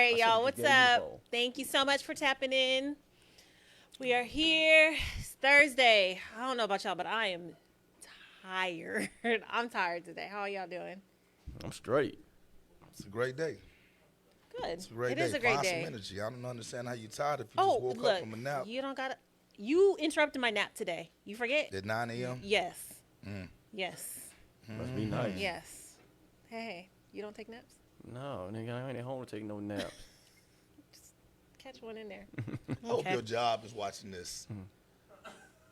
right, y'all. What's up? Thank you so much for tapping in. We are here. It's Thursday. I don't know about y'all, but I am tired. I'm tired today. How are y'all doing? I'm straight. It's a great day. Good. It's a great It day. is a great Find day. some energy. I don't understand how you tired if you just woke look, up from a nap. you don't gotta. You interrupted my nap today. You forget? At 9 a.m.? Yes. Yes. Must be nice. Yes. Hey, you don't take naps? No, nigga, I ain't at home to take no naps. Just catch one in there. I hope your job is watching this.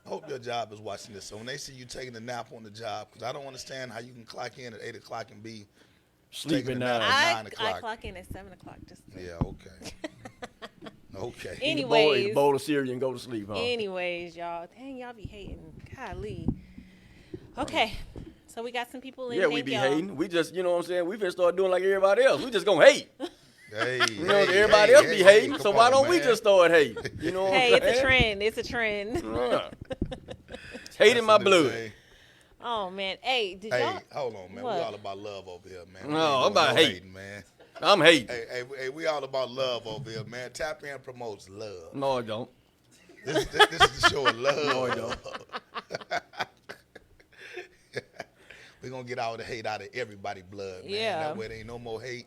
I hope your job is watching this. So when they see you taking a nap on the job, because I don't understand how you can clock in at 8 o'clock and be Sleeping taking a nap now. at 9 I o'clock. clock in at 7 o'clock. Just Yeah, okay. Okay. Anyways. Eat a bowl of cereal and go to sleep, huh? Anyways, y'all. Dang, y'all be hating. Golly. Okay. So we got some people in. Yeah, we be hating. We just, you know what I'm saying? We finna start doing like everybody else. We just gonna hate. Hey, You know, everybody else be hating, so why don't we man. just start hating? You know what Hey, I'm saying? it's a trend. It's a trend. Yeah. Hate in my That's a new blood. thing. Oh, man. Hey, did Hey, y'all? hold on, man. What? We all about love over here, man. We No, ain't I'm doing about no hate. hating, man. I'm hating. Hey, we all about love over here, man. Tap In promotes love. No, I don't. This is the show of love. No, I don't. We're going to get all the hate out of everybody's blood, man. Yeah. That way there ain't no more hate.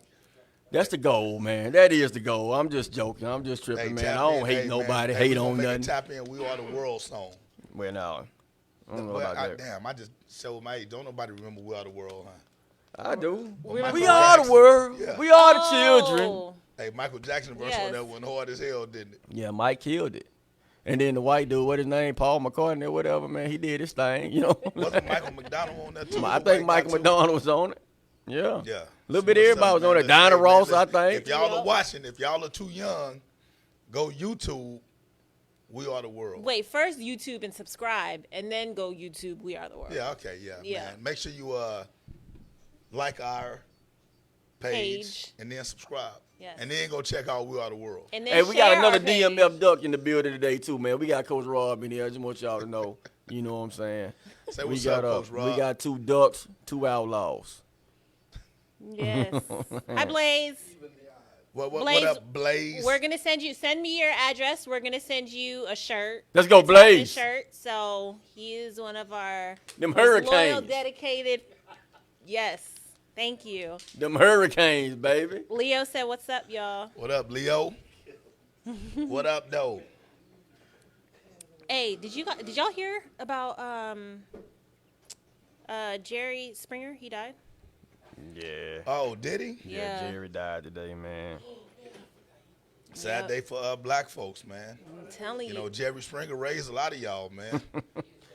That's the goal, man. That is the goal. I'm just joking. I'm just tripping, Hey, man. tap I don't in. hate Hey, nobody, man. Hey, hate we gonna on make a nothing. Tap In, We Are the World song. Well, no. I don't know Well, about that. Damn, I just showed my age. Don't nobody remember We Are the World, huh? I do. Michael We are the Jackson. world. Yeah. We are the children. Oh. Hey, Michael Jackson verse Yes. on that went hard as hell, didn't it? Yeah, Mike killed it. And then the white dude, what his name, Paul McCartney or whatever, man, he did his thing, you know. Wasn't Michael McDonald on that too? I The think white guy, Michael too? McDonald was on it. Yeah. Yeah. A little bit What's everybody up, was man? on it. Listen, Dinah hey, man, Ross, I listen, think. If y'all Yep. are watching, if y'all are too young, go YouTube, We Are the World. Wait, first YouTube and subscribe, and then go YouTube. We Are the World. Yeah, okay, yeah, Yeah. man. Make sure you like our page and then subscribe. Yes. And then go check out We Are the World. And then Hey, we got share another our page. DMF duck in the building today, too, man. We got Coach Rob in here. I just want y'all to know. You know what I'm saying? Say We what's got up, Coach Rob. we got 2 ducks, 2 outlaws. Yes. Hi, Blaze. What Blaze, up, Blaze? We're gonna send me your address. We're gonna send you a shirt. Let's go, It's Blaze. His shirt. So he is one of our Them most loyal, hurricanes. dedicated. Yes. Thank you. Them hurricanes, baby. Leo said, "What's up, y'all?" What up, Leo? What up, though? Hey, did y'all hear about Jerry Springer? He died. Yeah. Oh, did he? Yeah. Jerry died today, man. Sad Yep. day for black folks, man. I'm telling You you. know, Jerry Springer raised a lot of y'all, man.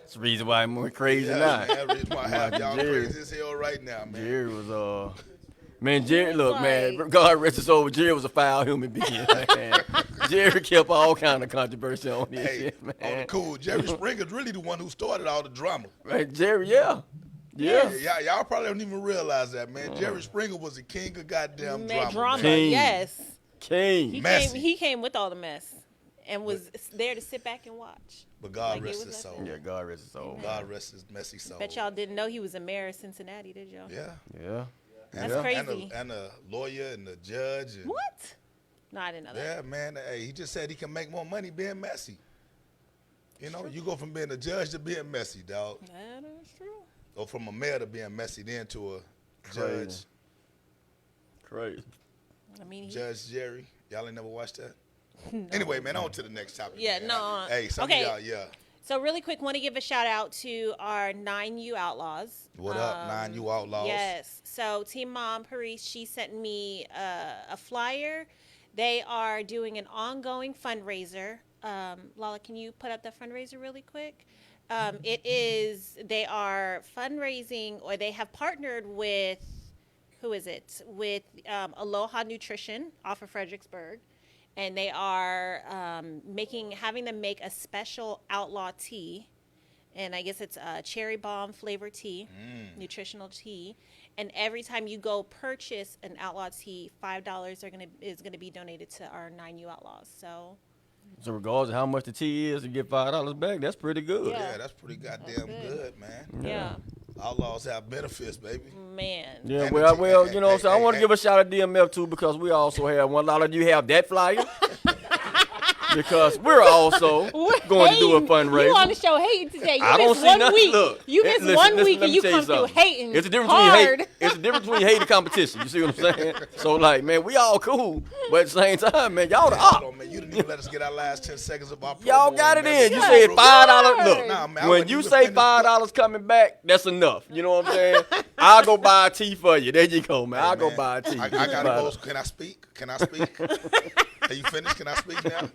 That's the reason why I'm more crazy Yeah, now. man. The reason why I have y'all Jerry. crazy as hell right now, man. Jerry was man, Jerry, look, Like- man, God rest his soul, Jerry was a foul human being, man. Jerry kept all kind of controversy on this Hey, shit, man. on the cool, Jerry Springer's really the one who started all the drama. Right, Jerry, yeah. Yeah, y'all probably don't even realize that, man. Jerry Springer was the king of goddamn Mad drama. drama. man. King. Yes. King. Messy. He came with all the mess and was there to sit back and watch. But God Like, it rest was his nothing. soul. Yeah, God rest his soul. God rest his messy soul. Bet y'all didn't know he was a mayor of Cincinnati, did y'all? Yeah. Yeah. That's yeah. crazy. And a lawyer and a judge. And, What? No, I didn't know that. Yeah, man. Hey, he just said he can make more money being messy. You know, you go from being a judge to being messy, dog. That is true. Or from a mayor to being messy, then to a judge. Crazy. I mean, Judge Jerry. Y'all ain't never watched that? Anyway, man, on to the next topic. Yeah, man. no. Hey, some Okay. of y'all, yeah. So really quick, want to give a shout out to our 9U Outlaws. What up, 9U Outlaws? Yes. So Team Mom Paris, she sent me a flyer. They are doing an ongoing fundraiser. Lala, can you put up the fundraiser really quick? They are fundraising, or they have partnered with, who is it? With Aloha Nutrition off of Fredericksburg. And they are having them make a special outlaw tea. And I guess it's a cherry bomb flavor tea, nutritional tea. And every time you go purchase an outlaw tea, $5 is gonna be donated to our 9U Outlaws. So regardless of how much the tea is, to get $5 back, that's pretty good. Yeah. Yeah, that's pretty goddamn good, man. yeah. Outlaws have benefits, baby. Man. Yeah, And well, the- well, you know what I'm saying? I hey, want to hey, give a shout out to DMF too because we also have one. A lot of you have that flyer because we're also going to do a fundraiser. You on the show hating today. You I don't missed see one nothing. week. Look, You missed listen, one listen, week let and me you tell you come through something. hating It's the difference hard. between hate. It's the difference between hate and competition. You see what I'm saying? So like, man, we all cool, but at the same time, man, y'all the hold op. on, man. You didn't even let us get our last 10 seconds of our promo. Y'all got it man. in. You Yeah, said bro. $5. Look, Nah, man, I when wouldn't you even say finish- $5 coming back, that's enough. You know what I'm saying? I'll go buy a tea for you. There you go, man. I'll go Man, buy a tea. I gotta go. Can I speak? Can I speak? Are you finished? Can I speak now?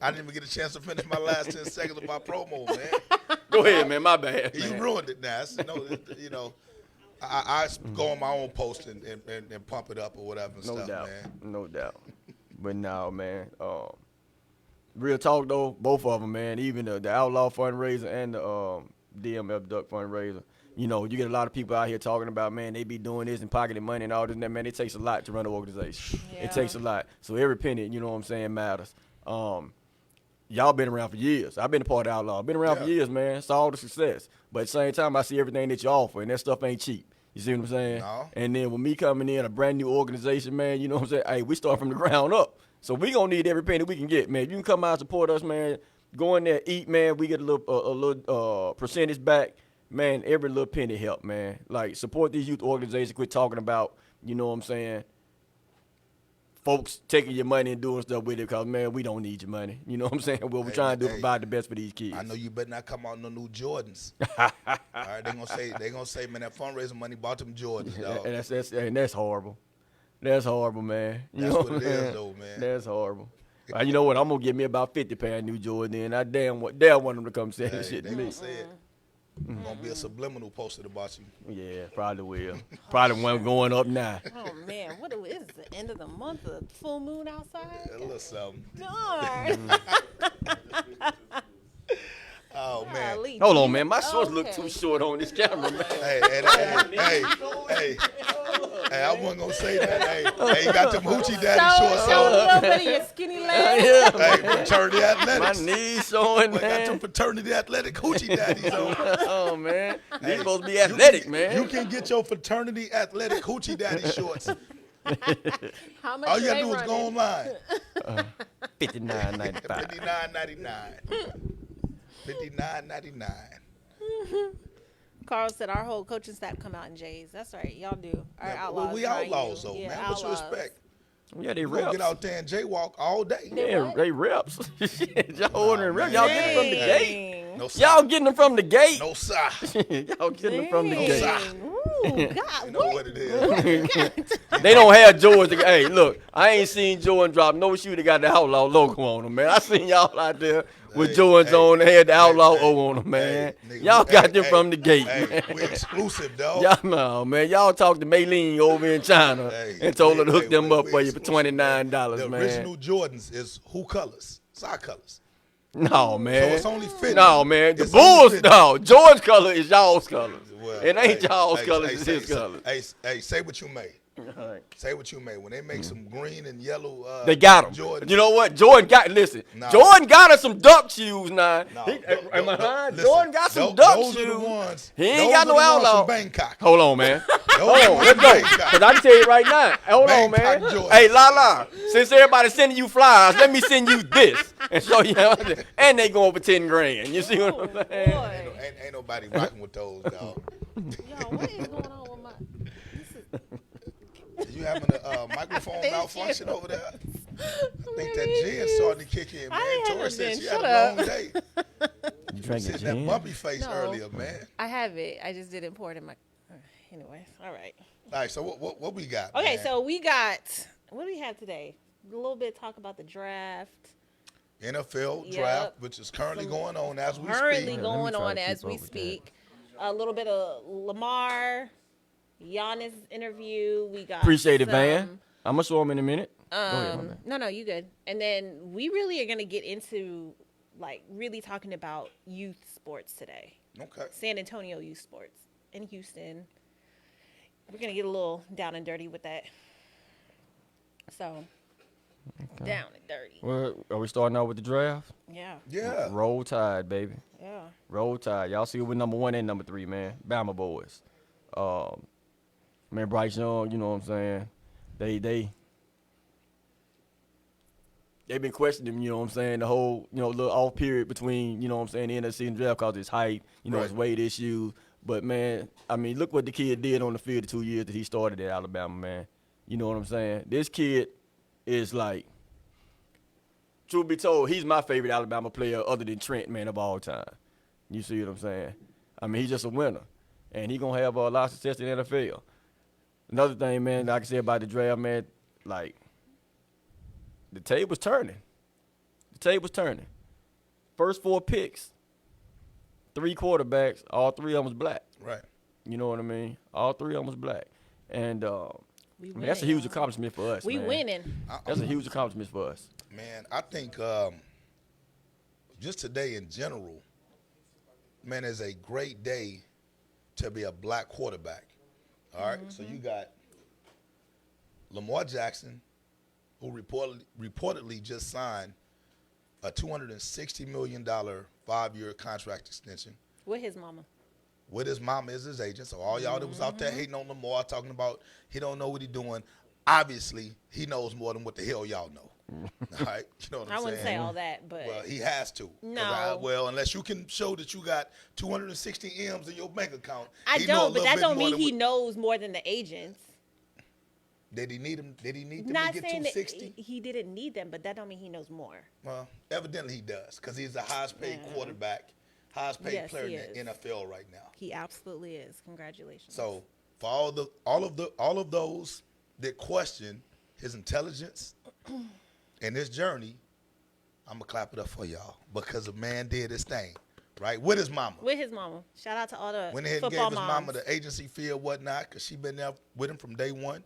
I didn't even get a chance to finish my last 10 seconds of my promo, man. Go ahead, man. My bad. You man. ruined it now. You know, I go on my own post and pump it up or whatever and No stuff, doubt. man. No doubt. But now, man, real talk though, both of them, man. Even the Outlaw fundraiser and the DMF Duck fundraiser. You know, you get a lot of people out here talking about, man, they be doing this and pocketing money and all this and that, man. It takes a lot to run an organization. Yeah. It takes a lot. So every penny, you know what I'm saying, matters. Y'all been around for years. I've been a part of Outlaw. I've been around for Yeah. years, man. It's all the success. But at the same time, I see everything that you offer, and that stuff ain't cheap. You see what I'm saying? No. And then with me coming in, a brand new organization, man, you know what I'm saying? Hey, we start from the ground up. So we gonna need every penny we can get, man. If you can come out and support us, man, go in there, eat, man. We get a little percentage back. Man, every little penny help, man. Like, support these youth organizations. Quit talking about, you know what I'm saying, folks taking your money and doing stuff with it because, man, we don't need your money. You know what I'm saying? What we're Hey, trying to do is hey, provide the best for these kids. I know you better not come out no new Jordans. All right, they gonna say, man, that fundraising money bought them Jordans, dog. And that's horrible. That's horrible, man. You That's know what it I'm is, saying? though, man. That's horrible. You know what? I'm going to give me about 50 pair of new Jordan, and I damn want them to come say Hey, this shit they to me. gonna say it. Gonna be a subliminal posted about you. Yeah, probably will. Probably one going up now. Oh man, what is it? The end of the month, the full moon outside. A little something. Darn. Oh man. Golly, Hold on, geez. man. My shorts look Okay. too short on this camera, man. Hey, I wasn't gonna say that. Hey, you got them hoochie daddy Show shorts a on. little bit of your skinny legs. Yeah, Hey, man. fraternity My athletics. knees showing, Boy, got them man. fraternity athletic hoochie daddies on. Oh, man. These Hey, supposed to be athletic, You man. can get your fraternity athletic hoochie daddy shorts. How much All you are gotta they do is go running? online. $59.95. $59.99. $59.99. Carl said our whole coaching staff come out in J's. That's right, y'all do. Our Yeah, outlaws. we not outlaws you. though, Yeah, man. What you outlaws. expect? Yeah, they You gonna reps. get out there and jaywalk all day. Yeah, what? they reps. Shit, y'all ordering reps. man. Y'all getting them from the Hey. gate. No Y'all sock. getting them from the gate. No sock. Y'all getting them from the No gate. sock. Ooh, God, You know what? what it is. They don't have Jordan. Hey, look, I ain't seen Jordan drop no shoe that got the Outlaw logo on them, man. I seen y'all out there with Hey, Jordans hey, on. They had the Outlaw hey, O on them, man. hey, nigga, Y'all we- got hey, them hey, from the gate, Hey, man. we exclusive, dog. Y'all know, man. Y'all talked to Maylene over in China Hey, and told her to hey, hook them we- up we for you for exclusive, man. $29, The man. original Jordans is who colors? Sock colors. No, man. So it's only fitting. No, man. The It's only Bulls, fitting. no. George's color is y'all's color. Well, It ain't hey, y'all's hey, colors, hey, it's say- his color. Hey, say what you may. All right. Say what you may. When they make some green and yellow, They got him. Jordans. You know what? Jordan got, listen, No. Jordan got us some duck shoes now. No, Am I lying? listen, Jordan got some tho- duck those shoes. Are the ones, He ain't those got are no the ones outlaw. from Bangkok. Hold on, man. Those Hold are the on, ones let's from go. Bangkok. Because I can tell you right now. Hold on, man. Bangkok Jordans. Hey, La, since everybody's sending you flyers, let me send you this. And show you how, and they going for 10 grand. You see what I'm saying? Boy. Ain't nobody rocking with those, dog. Yo, what is going on with my... You having a microphone Thank malfunction you. over there? I think that gin starting to kick in, man. I ain't Tori said having she gin. had Shut a long up. day. You drinking Sitting that gin? bumpy face No. earlier, man. I have it. I just didn't pour it in my... Anyways, all right. All right, so what we got? Okay, man? so we got... What do we have today? A little bit talk about the draft. NFL Yep. draft, which is currently going on as we Currently speak. going try to on keep as up we with that. speak. A little bit of Lamar, Giannis interview. We got... Appreciate it, some, Van. I'm going to show him in a minute. Go ahead, my man. No, you good. And then we really are going to get into, like, really talking about youth sports today. Okay. San Antonio youth sports in Houston. We're going to get a little down and dirty with that. So, down and dirty. Well, are we starting out with the draft? Yeah. Yeah. Roll Tide, baby. Yeah. Roll Tide. Y'all see we're number 1 and number 3, man. Bama boys. Man, Bryce Young, you know what I'm saying? They been questioning him, you know what I'm saying, the whole, little off period between, you know what I'm saying, the end of the season draft because his height, his weight issues. But, man, I mean, look what the kid did on the field the 2 years that he started at Alabama, man. You know what I'm saying? This kid is like, truth be told, he's my favorite Alabama player other than Trent, man, of all time. You see what I'm saying? I mean, he's just a winner. And he's going to have a lot of success in the NFL. Another thing, man, like I said about the draft, man, like, the table's turning. The table's turning. First 4 picks, 3 quarterbacks, all 3 of them was black. Right. You know what I mean? All 3 of them was black. And that's a huge accomplishment for us, We man. winning. That's a huge accomplishment for us. Man, I think just today in general, man, is a great day to be a black quarterback. All right? So you got Lamar Jackson, who reportedly just signed a $260 million 5-year contract extension. With his mama. With his mama as his agent. So all y'all that was out there hating on Lamar, talking about he don't know what he's doing, obviously he knows more than what the hell y'all know. All right? You know what I'm saying? I wouldn't say all that, but. Well, he has to. No. Unless you can show that you got 260 M's in your bank account. I don't, but that don't mean he knows more than the agents. Did he need him? Did he need them Not to get saying 260? that he didn't need them, but that don't mean he knows more. Well, evidently he does, because he's the highest paid quarterback, highest paid Yes, player he in the NFL right now. He absolutely is. Congratulations. So for all of those that question his intelligence and his journey, I'm gonna clap it up for y'all, because the man did his thing, right? With his mama. With his mama. Shout out to all the Went ahead and football gave his moms. mama the agency fee or whatnot, because she been there with him from day one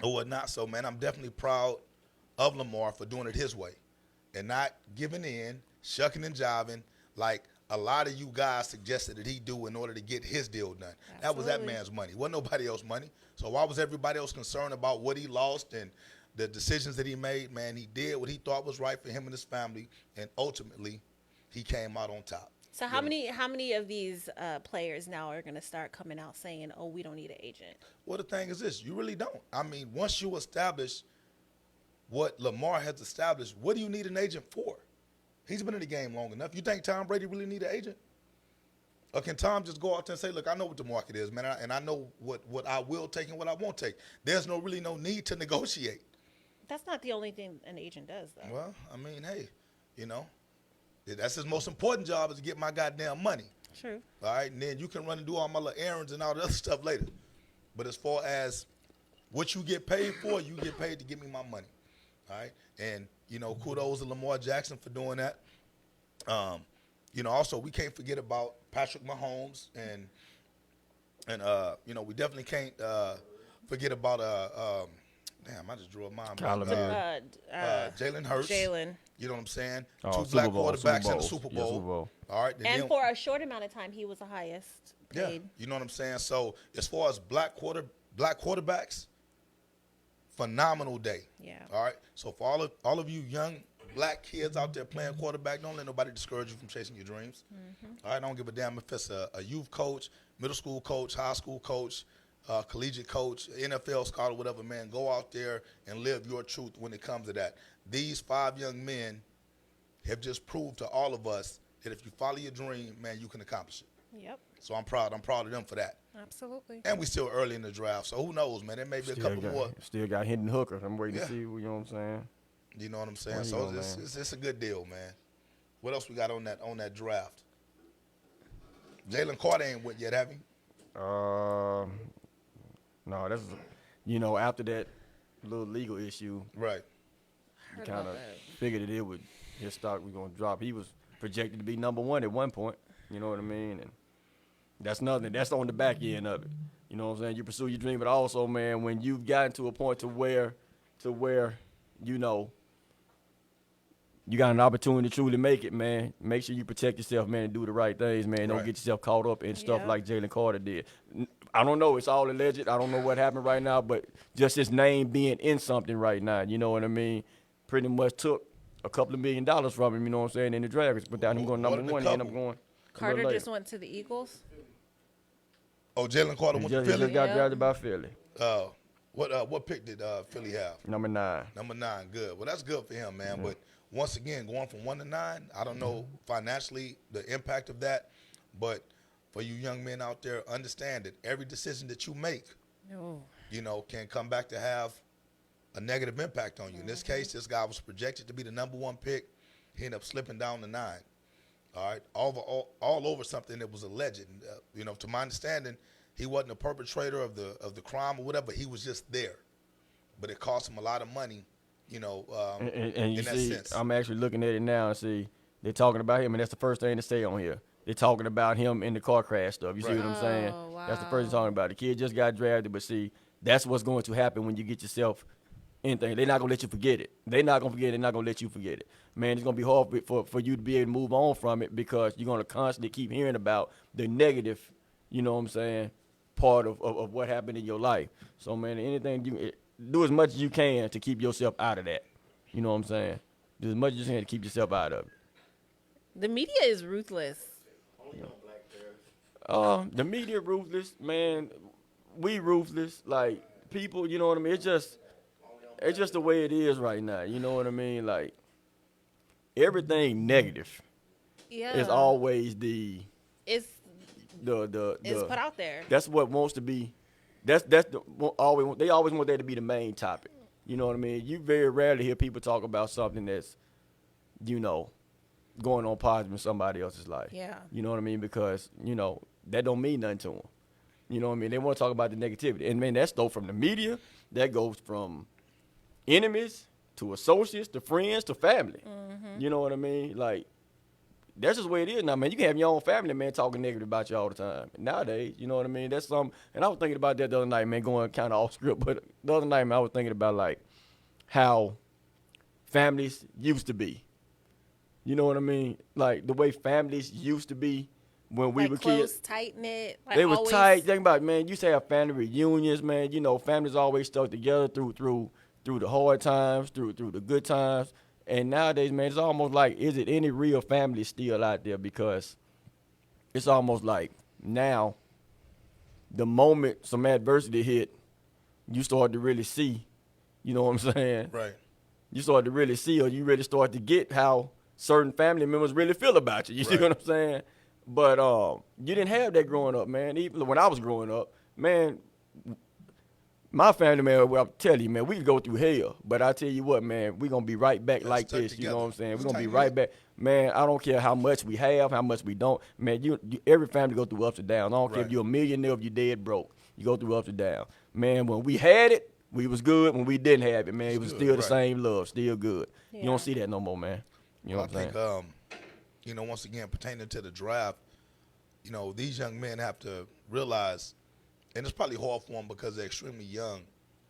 or whatnot. So, man, I'm definitely proud of Lamar for doing it his way and not giving in, shucking and jiving like a lot of you guys suggested that he do in order to get his deal done. Absolutely. That was that man's money. Wasn't nobody else's money. So why was everybody else concerned about what he lost and the decisions that he made? Man, he did what he thought was right for him and his family, and ultimately he came out on top. So how many of these players now are going to start coming out saying, "Oh, we don't need an agent"? Well, the thing is this: you really don't. I mean, once you establish what Lamar has established, what do you need an agent for? He's been in the game long enough. You think Tom Brady really need an agent? Or can Tom just go out there and say, "Look, I know what the market is, man, and I know what I will take and what I won't take." There's really no need to negotiate. That's not the only thing an agent does, though. Well, I mean, hey, that's his most important job, is to get my goddamn money. True. All right, and then you can run and do all my little errands and all the other stuff later. But as far as what you get paid for, you get paid to give me my money. All right, and kudos to Lamar Jackson for doing that. Also we can't forget about Patrick Mahomes and we definitely can't forget about damn, I just drew a mind. Jalen Hurts. Jalen. You know what I'm saying? Oh, Two black Super Bowl, quarterbacks Super in the Bowl. Super Yeah, Bowl. Super Bowl. All right. And for a short amount of time, he was the highest paid. Yeah, you know what I'm saying? So as far as black quarterbacks, phenomenal day. Yeah. All right. So for all of you young black kids out there playing quarterback, don't let nobody discourage you from chasing your dreams. All right. Don't give a damn if it's a youth coach, middle school coach, high school coach, collegiate coach, NFL scholar, whatever, man. Go out there and live your truth when it comes to that. These 5 young men have just proved to all of us that if you follow your dream, man, you can accomplish it. Yep. So I'm proud. I'm proud of them for that. Absolutely. And we still early in the draft, so who knows, man? There may be a couple more. Still got Hendon Hooker. I'm waiting to Yeah. see. You know what I'm saying? You know what I'm saying? Where So you go, it's a good deal, man. What else we got on that draft? Jalen Carter ain't went yet, have he? No, that's after that little legal issue, Right. you kind of figured that his stock was gonna drop. He was projected to be number 1 at one point. You know what I mean? And that's nothing. That's on the back end of it. You know what I'm saying? You pursue your dream, but also, man, when you've gotten to a point to where you got an opportunity to truly make it, man, make sure you protect yourself, man, and do the right things, man. Don't Right. get yourself caught up in stuff Yeah. like Jalen Carter did. I don't know. It's all alleged. I don't know what happened right now, but just his name being in something right now, you know what I mean, pretty much took a couple of $1 million from him, you know what I'm saying, in the draft. Without him going More number than a 1, he ended up couple. going. Carter later. just went to the Eagles. Oh, Jalen Carter He went to just, he Philly. just got Yep. drafted by Philly. What pick did Philly have? Number 9. Number 9. Good. Well, that's good for him, man. But once again, going from 1 to 9, I don't know financially the impact of that. But for you young men out there, understand that every decision that you make, No. can come back to have a negative impact on you. In this case, this guy was projected to be the number 1 pick. He ended up slipping down to 9. All right, all over something that was alleged. To my understanding, he wasn't a perpetrator of the crime or whatever. He was just there, but it cost him a lot of money. And you in that see, sense. I'm actually looking at it now and see they're talking about him, and that's the first thing to say on here. They're talking about him in the car crash stuff. You see Right. what I'm saying? Oh, That's the first thing wow. talking about. The kid just got drafted, but see, that's what's going to happen when you get yourself anything. They're not gonna let you forget it. They're not gonna forget it. They're not gonna let you forget it. Man, it's gonna be hard for you to be able to move on from it because you're gonna constantly keep hearing about the negative, part of what happened in your life. So man, anything do as much as you can to keep yourself out of that. You know what I'm saying? Do as much as you can to keep yourself out of it. The media is ruthless. The media ruthless, man. We ruthless. Like people, you know what I mean? It's just the way it is right now. You know what I mean? Like everything negative Yeah. is always the It's the it's put out there. That's what wants to be. That's the always they always want that to be the main topic. You know what I mean? You very rarely hear people talk about something that's, going on positive in somebody else's life. Yeah. You know what I mean? Because that don't mean nothing to them. You know what I mean? They want to talk about the negativity, and man, that's though from the media. That goes from enemies to associates to friends to family. Mm-hmm. You know what I mean? Like that's just the way it is now, man. You can have your own family, man, talking negative about you all the time. Nowadays, you know what I mean? That's something. And I was thinking about that the other night, man, going kind of off script. But the other night, man, I was thinking about like how families used to be. You know what I mean? Like the way families used to be when we Like were close, kids. tight knit. Like They was always, tight. Think about it, man. You used to have family reunions, man. Families always stuck together through the hard times, through the good times. And nowadays, man, it's almost like, is it any real family still out there? Because it's almost like now, the moment some adversity hit, you start to really see. You know what I'm saying? Right. You start to really see, or you really start to get how certain family members really feel about you. You see Right. what I'm saying? But you didn't have that growing up, man. Even when I was growing up, man, my family, man, well, I'm telling you, man, we could go through hell. But I tell you what, man, we going to be right back Let's like stick this. You know together. what I'm saying? We're Let's going to be tighten right up. back. Man, I don't care how much we have, how much we don't. Man, every family go through ups and downs. I don't care if Right. you're a millionaire or if you're dead broke. You go through ups and downs. Man, when we had it, we was good. When we didn't have it, man, it was Good, still the right. same love, still good. You Yeah. don't see that no more, man. You know I what I'm think, saying? once again, pertaining to the draft, these young men have to realize, and it's probably hard for them because they're extremely young,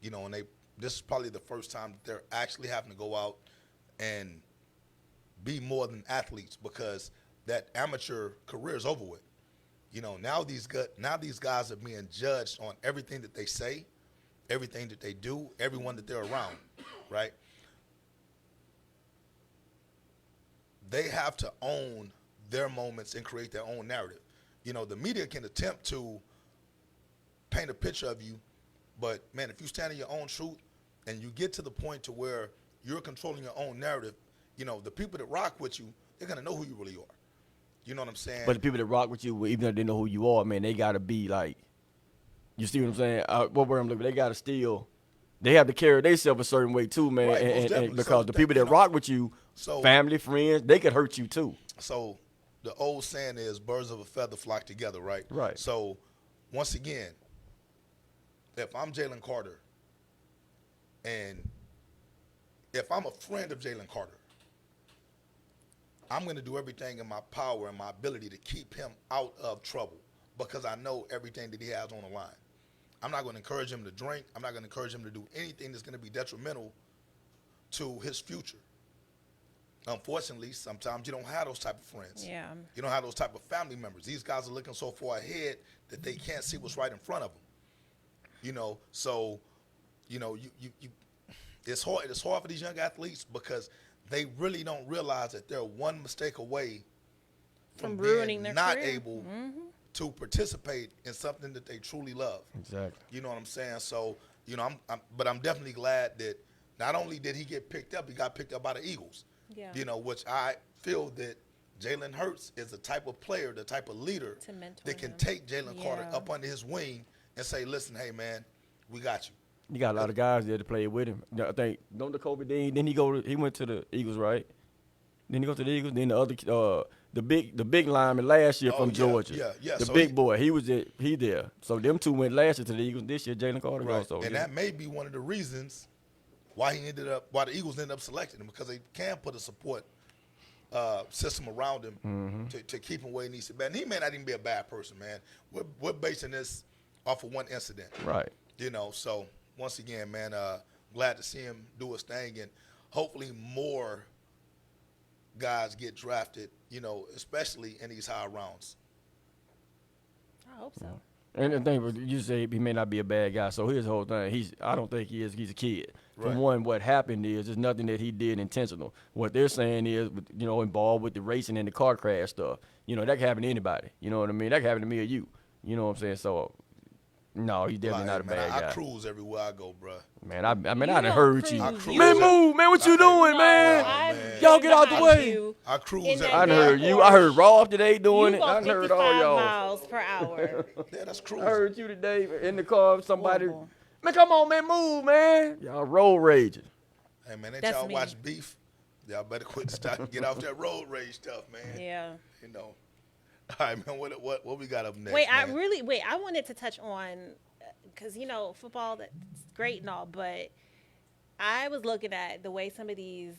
and this is probably the first time that they're actually having to go out and be more than athletes because that amateur career is over with. Now these guys are being judged on everything that they say, everything that they do, everyone that they're around, right? They have to own their moments and create their own narrative. The media can attempt to paint a picture of you, but man, if you stand in your own truth and you get to the point to where you're controlling your own narrative, the people that rock with you, they're gonna know who you really are. You know what I'm saying? But the people that rock with you, even though they know who you are, man, they got to be like, you see what I'm saying? What word I'm looking, they got to still, they have to carry themselves a certain way too, man. Right, most and definitely. because So the people that rock with you, so- family, friends, they could hurt you too. So the old saying is birds of a feather flock together, right? Right. So once again, if I'm Jalen Carter and if I'm a friend of Jalen Carter, I'm going to do everything in my power and my ability to keep him out of trouble because I know everything that he has on the line. I'm not going to encourage him to drink. I'm not going to encourage him to do anything that's going to be detrimental to his future. Unfortunately, sometimes you don't have those type of friends. Yeah. You don't have those type of family members. These guys are looking so far ahead that they can't see what's right in front of them. So, it's hard. It's hard for these young athletes because they really don't realize that they're one mistake away From being ruining their not career. able to participate in something that they truly love. Exactly. You know what I'm saying? So, you know, but I'm definitely glad that not only did he get picked up, he got picked up by the Eagles. Yeah. You know, which I feel that Jalen Hurts is the type of player, the type of leader To mentor that can him. take Jalen Carter Yeah. up under his wing and say, listen, hey, man, we got you. You got a lot of guys there to play with him. I think don't the Kobe Dean. Then he went to the Eagles, right? Then he go to the Eagles. Then the other the big lineman last year Oh, from yeah, Georgia. yeah. The So big boy. He there. So them two went last year to the Eagles. This year Jalen Carter Right. goes. So And yeah. that may be one of the reasons why the Eagles ended up selecting him, because they can put a support system around him to keep him where he needs to be. And he may not even be a bad person, man. We're basing this off of one incident. Right. You know, so once again, man, glad to see him do his thing, and hopefully more guys get drafted, you know, especially in these high rounds. I hope so. And the thing was, you say he may not be a bad guy. So here's the whole thing. I don't think he is. He's a kid. For Right. one, what happened is there's nothing that he did intentional. What they're saying is, you know, involved with the racing and the car crash stuff. You know, that can happen to anybody. You know what I mean? That can happen to me or you. You know what I'm saying? So, no, he's definitely not a man, bad guy. I cruise everywhere I go, bro. Man, I mean, You I done don't heard cruise. you. I You cruise. Man, move, man. What you doing, No, man? I've man. been Y'all get out the behind way. you I cruise in that I done everywhere. heard damn you. I heard Porsche. Rolf today doing You it. I go done heard 55 all y'all. miles per hour. Yeah, that's I cruising. heard you today in the car. Somebody, Horrible. man, come on, man, move, man. Y'all road raging. Hey, man, ain't That's y'all me. watch Beef? Y'all better quit and get off that road rage stuff, man. Yeah. You know. All right, man, what we got up next, Wait, man? I wanted to touch on, because, you know, football, that's great and all, but I was looking at the way some of these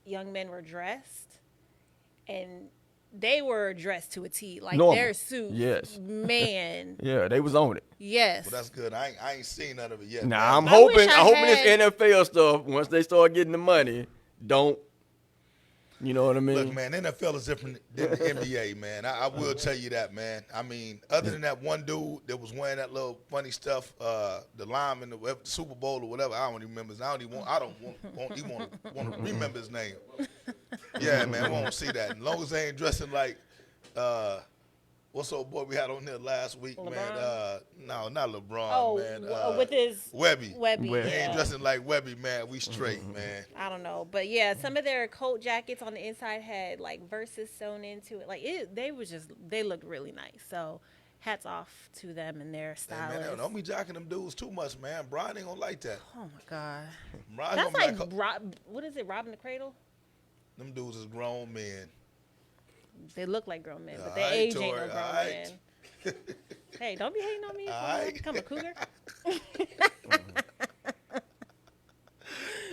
young men were dressed, and they were dressed to a T. Like, Normal. their suits. Yes. Man. Yeah, they was on it. Yes. Well, that's good. I ain't seen none of it yet. Nah, I'm man. I wish hoping. I I'm hoping had- this NFL stuff, once they start getting the money, don't. You know what I mean? Look, man, NFL is different than the NBA, man. I will tell you that, man. I mean, other than that one dude that was wearing that little funny stuff, the lineman, the Super Bowl or whatever, I don't even remember. I don't even want to remember his name. Yeah, man, we won't see that. As long as they ain't dressing like, what's old boy we had on there last week, man? LeBron? No, not LeBron, Oh, man. with his Webby. Webby. Webby. They ain't Yeah. dressing like Webby, man. We straight, man. I don't know, but yeah, some of their coat jackets on the inside had like verses sewn into it. Like they looked really nice. So, hats off to them and their Hey, stylists. man, don't be jocking them dudes too much, man. Brian ain't gonna like that. Oh my god, Brian that's gonna like be what is it? Robbing the cradle? them dudes is grown men. They look like grown men, but All their right, age ain't Tori, no grown all right. man. Hey, don't be hating on me. All For I right. become a cougar.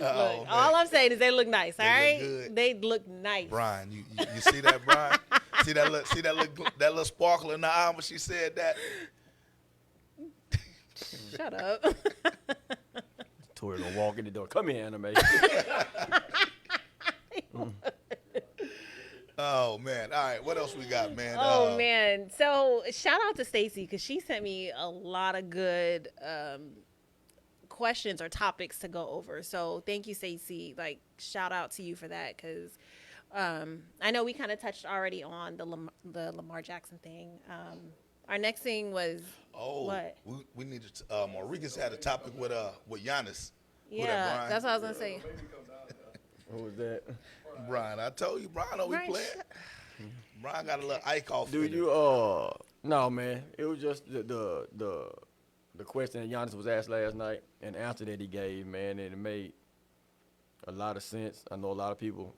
Oh, Look, all I'm saying is they look nice. All look right, good. they look nice. Brian, you see that, Brian? see that little sparkle in the eye when she said that? Shut up. Tori gonna walk in the door. Come here, anime. Oh man! All right, what else we got, man? Oh man! So shout out to Stacy because she sent me a lot of good questions or topics to go over. So thank you, Stacy. Like shout out to you for that because I know we kind of touched already on the Lamar Jackson thing. Our next thing was what? We needed to, Marquez had a topic with Giannis. Who that, Yeah, Brian? that's what I was gonna say. What was that? Brian. I told you, Brian, we Brian, playing. Brian got a little Ike off. Do in him. you no man. It was just the question that Giannis was asked last night and the answer that he gave, man, and it made a lot of sense. I know a lot of people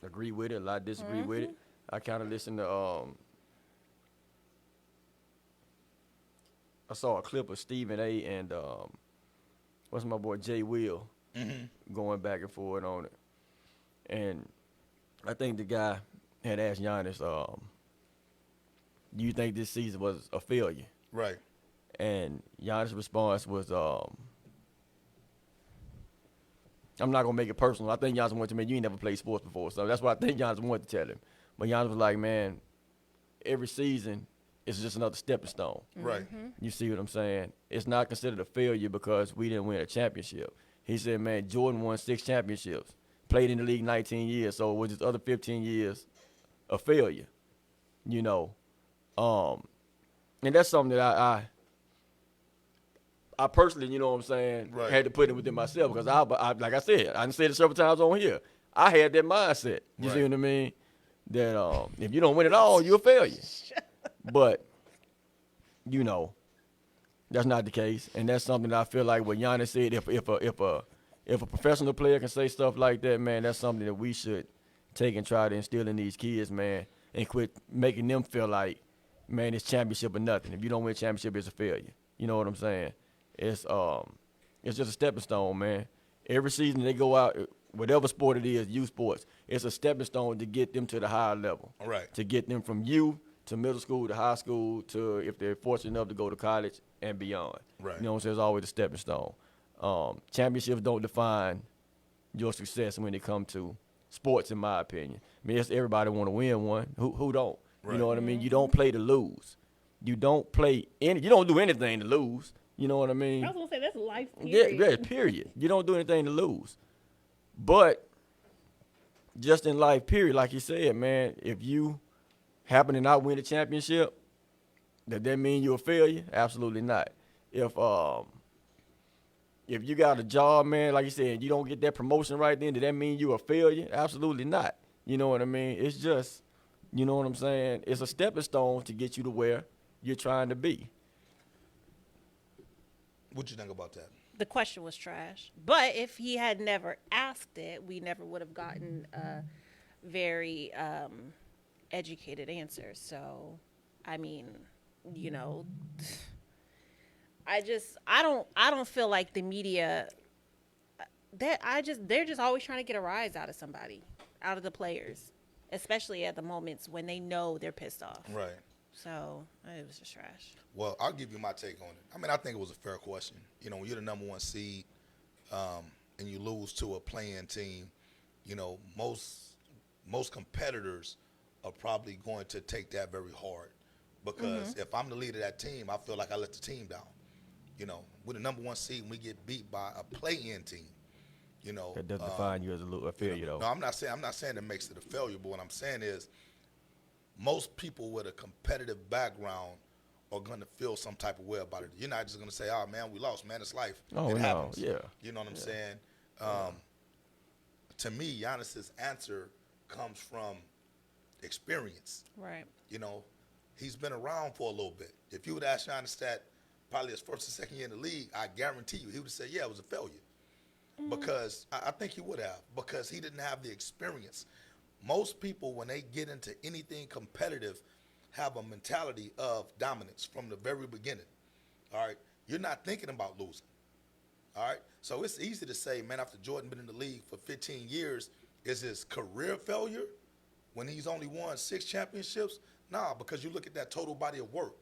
agree with it, a lot disagree with it. I kinda listened to I saw a clip of Stephen A and what's my boy Jay Will going back and forth on it. And I think the guy had asked Giannis, do you think this season was a failure? Right. And Giannis' response was, I'm not going to make it personal. I think Giannis wanted to, man, you ain't never played sports before. So that's what I think Giannis wanted to tell him. But Giannis was like, man, every season is just another stepping stone. Right. You see what I'm saying? It's not considered a failure because we didn't win a championship. He said, man, Jordan won 6 championships, played in the league 19 years, so was his other 15 years a failure? you know. And that's something that I personally, you know what I'm saying, Right. had to put it within myself because I like I said, I done said it several times on here. I had that mindset. You see Right. what I mean? That if you don't win it all, you're a failure. But you know, that's not the case, and that's something that I feel like what Giannis said. If a professional player can say stuff like that, man, that's something that we should take and try to instill in these kids, man, and quit making them feel like, man, it's championship or nothing. If you don't win a championship, it's a failure. You know what I'm saying? It's just a stepping stone, man. Every season they go out, whatever sport it is, youth sports, it's a stepping stone to get them to the higher level. All right. To get them from youth to middle school to high school to if they're fortunate enough to go to college and beyond. Right. You know what I'm saying? It's always a stepping stone. Championships don't define your success when it comes to sports, in my opinion. I mean, everybody want to win one. Who don't? Right. You know what I mean? You don't play to lose. You don't you don't do anything to lose. You know what I mean? I was gonna say that's life. Yeah, Period. yeah, period. You don't do anything to lose. But just in life, period, like you said, man, if you happen to not win the championship, does that mean you're a failure? Absolutely not. If you got a job, man, like you said, you don't get that promotion right then, does that mean you're a failure? Absolutely not. You know what I mean? It's just, you know what I'm saying? It's a stepping stone to get you to where you're trying to be. What you think about that? The question was trash. But if he had never asked it, we never would have gotten a very educated answer. So, I mean, you know, I don't feel like the media they're just always trying to get a rise out of somebody, out of the players, especially at the moments when they know they're pissed off. Right. So it was just trash. Well, I'll give you my take on it. I mean, I think it was a fair question. You know, when you're the number one seed and you lose to a playing team, you know, most competitors are probably going to take that very hard because if I'm the leader of that team, I feel like I let the team down. You know, we're the number one seed and we get beat by a play-in team. You know, That doesn't define you as a failure, though. no, I'm not saying that makes it a failure, but what I'm saying is most people with a competitive background are going to feel some type of way about it. You're not just going to say, "Oh man, we lost, man. It's life. Oh, it no, happens." yeah. You know what I'm saying? To me, Giannis's answer comes from experience. Right. You know, he's been around for a little bit. If you would ask Giannis that probably his first or second year in the league, I guarantee you he would say, "Yeah, it was a failure." Because I think he would have, because he didn't have the experience. Most people, when they get into anything competitive, have a mentality of dominance from the very beginning. All right? You're not thinking about losing. All right? So it's easy to say, man, after Jordan been in the league for 15 years, is his career failure when he's only won 6 championships? Nah, because you look at that total body of work.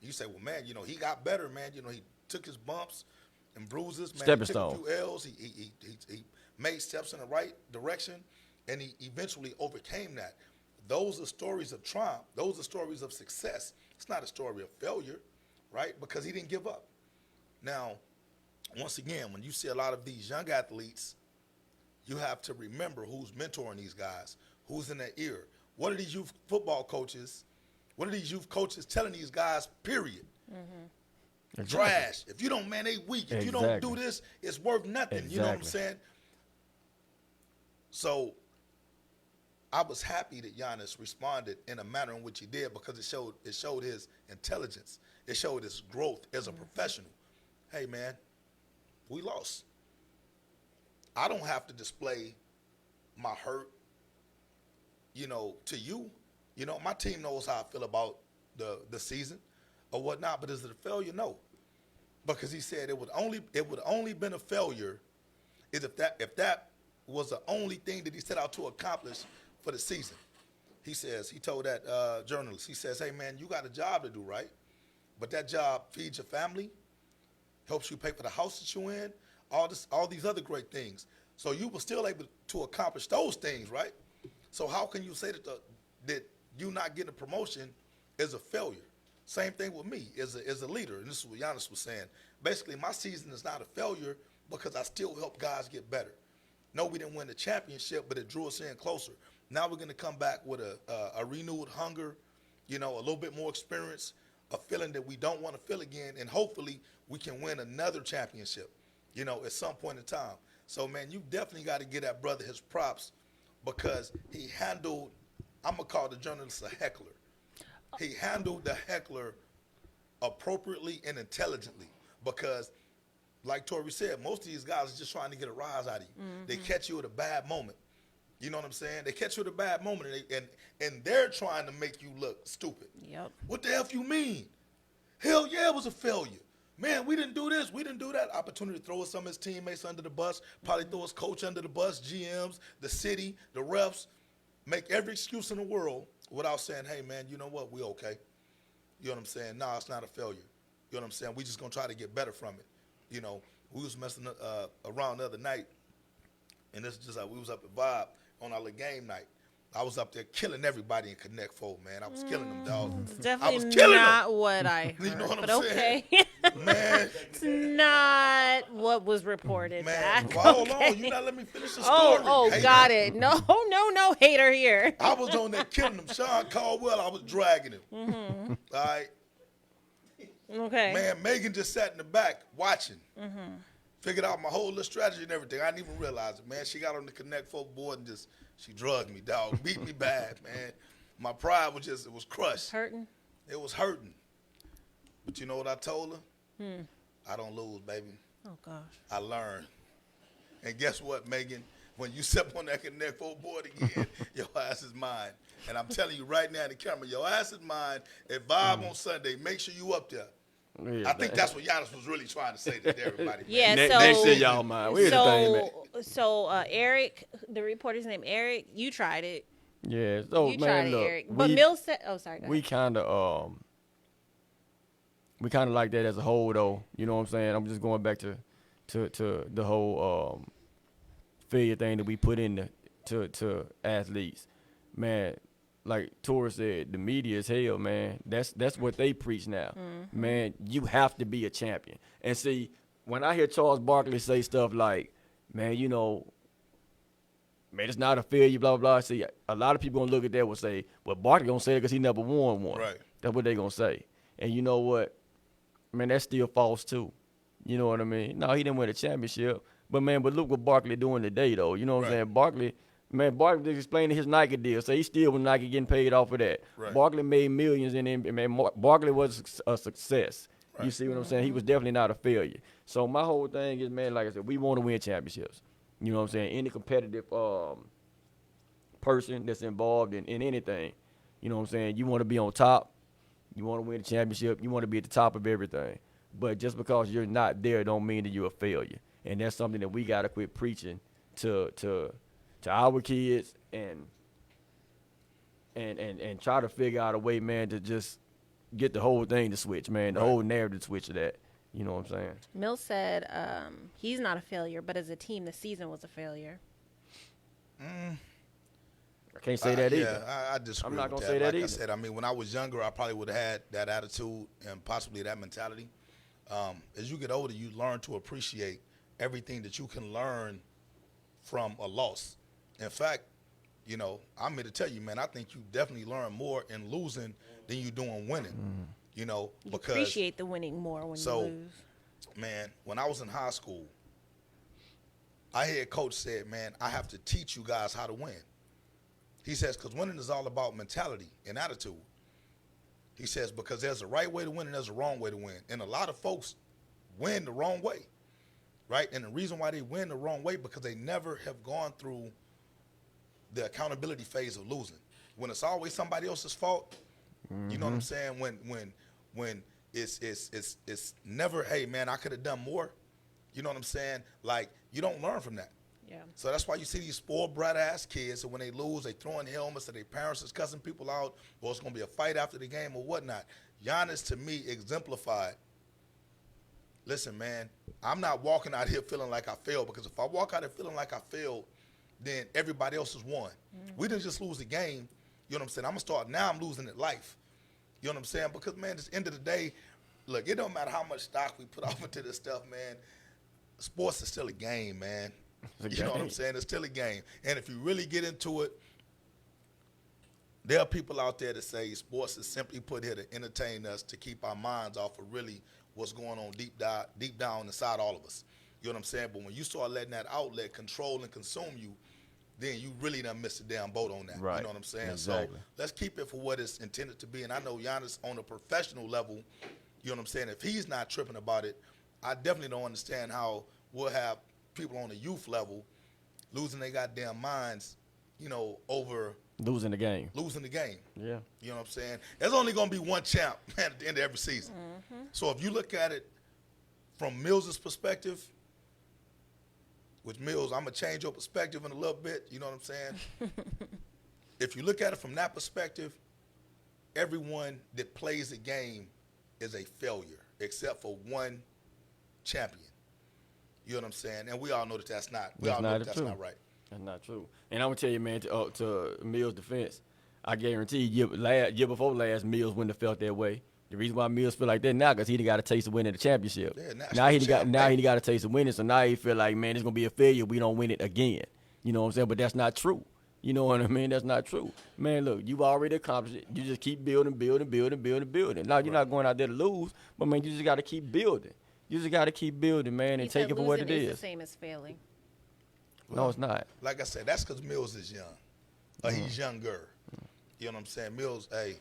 You say, well, man, you know, he got better, man. You know, he took his bumps and bruises, man. Stepping He took stone. a few L's. He made steps in the right direction, and he eventually overcame that. Those are stories of triumph. Those are stories of success. It's not a story of failure, right? Because he didn't give up. Now, once again, when you see a lot of these young athletes, you have to remember who's mentoring these guys, who's in their ear. What are these youth football coaches, what are these youth coaches telling these guys, period? Exactly. Trash. If you don't, man, they weak. If you don't Exactly. do this, it's worth nothing. You know what I'm Exactly. saying? So I was happy that Giannis responded in a manner in which he did because it showed his intelligence. It showed his growth as a professional. Hey, man, we lost. I don't have to display my hurt, you know, to you. You know, my team knows how I feel about the season or whatnot, but is it a failure? No. Because he said it would only been a failure is if that was the only thing that he set out to accomplish for the season. He told that journalist, he says, hey man, you got a job to do, right? But that job feeds your family, helps you pay for the house that you're in, all these other great things. So you were still able to accomplish those things, right? So how can you say that you not getting a promotion is a failure? Same thing with me as a leader, and this is what Giannis was saying. Basically, my season is not a failure because I still help guys get better. No, we didn't win the championship, but it drew us in closer. Now we're going to come back with a renewed hunger, a little bit more experience, a feeling that we don't want to feel again, and hopefully we can win another championship, at some point in time. So, man, you definitely got to give that brother his props because he handled, I'm going to call the journalist a heckler. He handled the heckler appropriately and intelligently because, like Tori said, most of these guys are just trying to get a rise out of you. Mm-hmm. They catch you at a bad moment. You know what I'm saying? They catch you at a bad moment, and they're trying to make you look stupid. Yep. What the F you mean? Hell yeah, it was a failure. Man, we didn't do this. We didn't do that. Opportunity to throw some of his teammates under the bus, probably throw his coach under the bus, GMs, the city, the refs, make every excuse in the world without saying, hey, man, you know what? We okay. You know what I'm saying? No, it's not a failure. You know what I'm saying? We just going to try to get better from it. We was messing around the other night, and this is just like we was up at Vibe on our little game night. I was up there killing everybody in Connect Four, man. I was killing them, dog. It's definitely I was killing not them. what I heard, You know what I'm but saying? okay. Man. It's not what was reported Man, back. well, hold okay. on. You not let me finish the story. Hater. Got it. No hater here. I was on there killing him. Sean Caldwell, I was dragging him. Mm-hmm. All right. Okay. Man, Megan just sat in the back watching. Mm-hmm. Figured out my whole little strategy and everything. I didn't even realize it, man. She got on the Connect Four board and she drugged me, dog. Beat me bad, man. My pride was it was crushed. Hurting? It was hurting. But you know what I told her? I don't lose, baby. Oh, gosh. I learned. And guess what, Megan? When you step on that Connect Four board again, your ass is mine. And I'm telling you right now in the camera, your ass is mine. At Vibe on Sunday, make sure you up there. Yeah, I think that's what Giannis was really trying to say to everybody. Yeah, next year, y'all mind. So Eric, the reporter's name Eric, you tried it. Yeah, so you man, tried it, look, Eric. But Mills said, "Oh, sorry." We kind of like that as a whole, though. You know what I'm saying? I'm just going back to the whole failure thing that we put in to athletes, man. Like Tori said, the media is hell, man. That's what they preach now. Mm-hmm. Man, you have to be a champion. And see, when I hear Charles Barkley say stuff like, man, man, it's not a failure, blah, blah, blah. See, a lot of people gonna look at that and say, well, Barkley gonna say it because he never won one. Right. That's what they gonna say. And you know what? Man, that's still false too. You know what I mean? No, he didn't win a championship. But look what Barkley doing today, though. You know what I'm saying? Barkley just explaining his Nike deal. So he still was Nike getting paid off of that. Right. Barkley made millions in NBA. Man, Barkley was a success. Right. You see what I'm saying? He was definitely not a failure. So my whole thing is, man, like I said, we want to win championships. You know what I'm saying? Any competitive person that's involved in anything, you know what I'm saying? You want to be on top. You want to win a championship. You want to be at the top of everything. But just because you're not there don't mean that you're a failure. And that's something that we got to quit preaching to our kids and try to figure out a way, man, to just get the whole thing to switch, man, the whole narrative to switch to that. You know what I'm saying? Mills said he's not a failure, but as a team, the season was a failure. I can't say that either. Yeah, I disagree. I'm not going to say that either. I said, when I was younger, I probably would have had that attitude and possibly that mentality. As you get older, you learn to appreciate everything that you can learn from a loss. In fact, I'm here to tell you, man, I think you definitely learn more in losing than you do in winning. You because appreciate the winning more when you lose. Man, when I was in high school, I heard coach said, man, I have to teach you guys how to win. He says, because winning is all about mentality and attitude. He says, because there's a right way to win and there's a wrong way to win. And a lot of folks win the wrong way, right? And the reason why they win the wrong way, because they never have gone through the accountability phase of losing. When it's always somebody else's fault, you know what I'm saying? When it's never, hey, man, I could have done more. You know what I'm saying? Like, you don't learn from that. Yeah. So that's why you see these spoiled brat-ass kids, and when they lose, they throwing helmets, and their parents is cussing people out, or it's going to be a fight after the game or whatnot. Giannis, to me, exemplified, listen, man, I'm not walking out here feeling like I failed, because if I walk out here feeling like I failed, then everybody else has won. We didn't just lose the game. You know what I'm saying? I'm going to start now. I'm losing at life. You know what I'm saying? Because, man, at the end of the day, look, it don't matter how much stock we put off into this stuff, man. Sports is still a game, man. You know what I'm saying? It's still a game. And if you really get into it, There are people out there that say sports is simply put here to entertain us, to keep our minds off of really what's going on deep down inside all of us. You know what I'm saying? But when you start letting that outlet control and consume you, then you really done missed the damn boat on that. Right. You know what I'm saying? Exactly. So let's keep it for what it's intended to be. And I know Giannis on a professional level, you know what I'm saying, if he's not tripping about it, I definitely don't understand how we'll have people on the youth level losing their goddamn minds, over Losing the game. You Yeah. know what I'm saying? There's only going to be one champ, man, at the end of every season. So if you look at it from Mills's perspective, which Mills, I'm going to change your perspective in a little bit, you know what I'm saying? If you look at it from that perspective, everyone that plays the game is a failure except for one champion. You know what I'm saying? And we all know that that's not right. That's not true. And I'm going to tell you, man, to Mills' defense, I guarantee year before last, Mills wouldn't have felt that way. The reason why Mills feel like that now because he done got a taste of winning the championship. Yeah, now he got a taste of winning, so now he feel like, man, it's going to be a failure if we don't win it again. You know what I'm saying? But that's not true. You know what I mean? That's not true. Man, look, you've already accomplished it. You just keep building. Now, you're not going out there to lose, but, man, you just got to keep building. You just got to keep building, man, and take it for what it is. The same as failing. No, it's not. Like I said, that's because Mills is young. He's younger. You know what I'm saying? Mills, hey,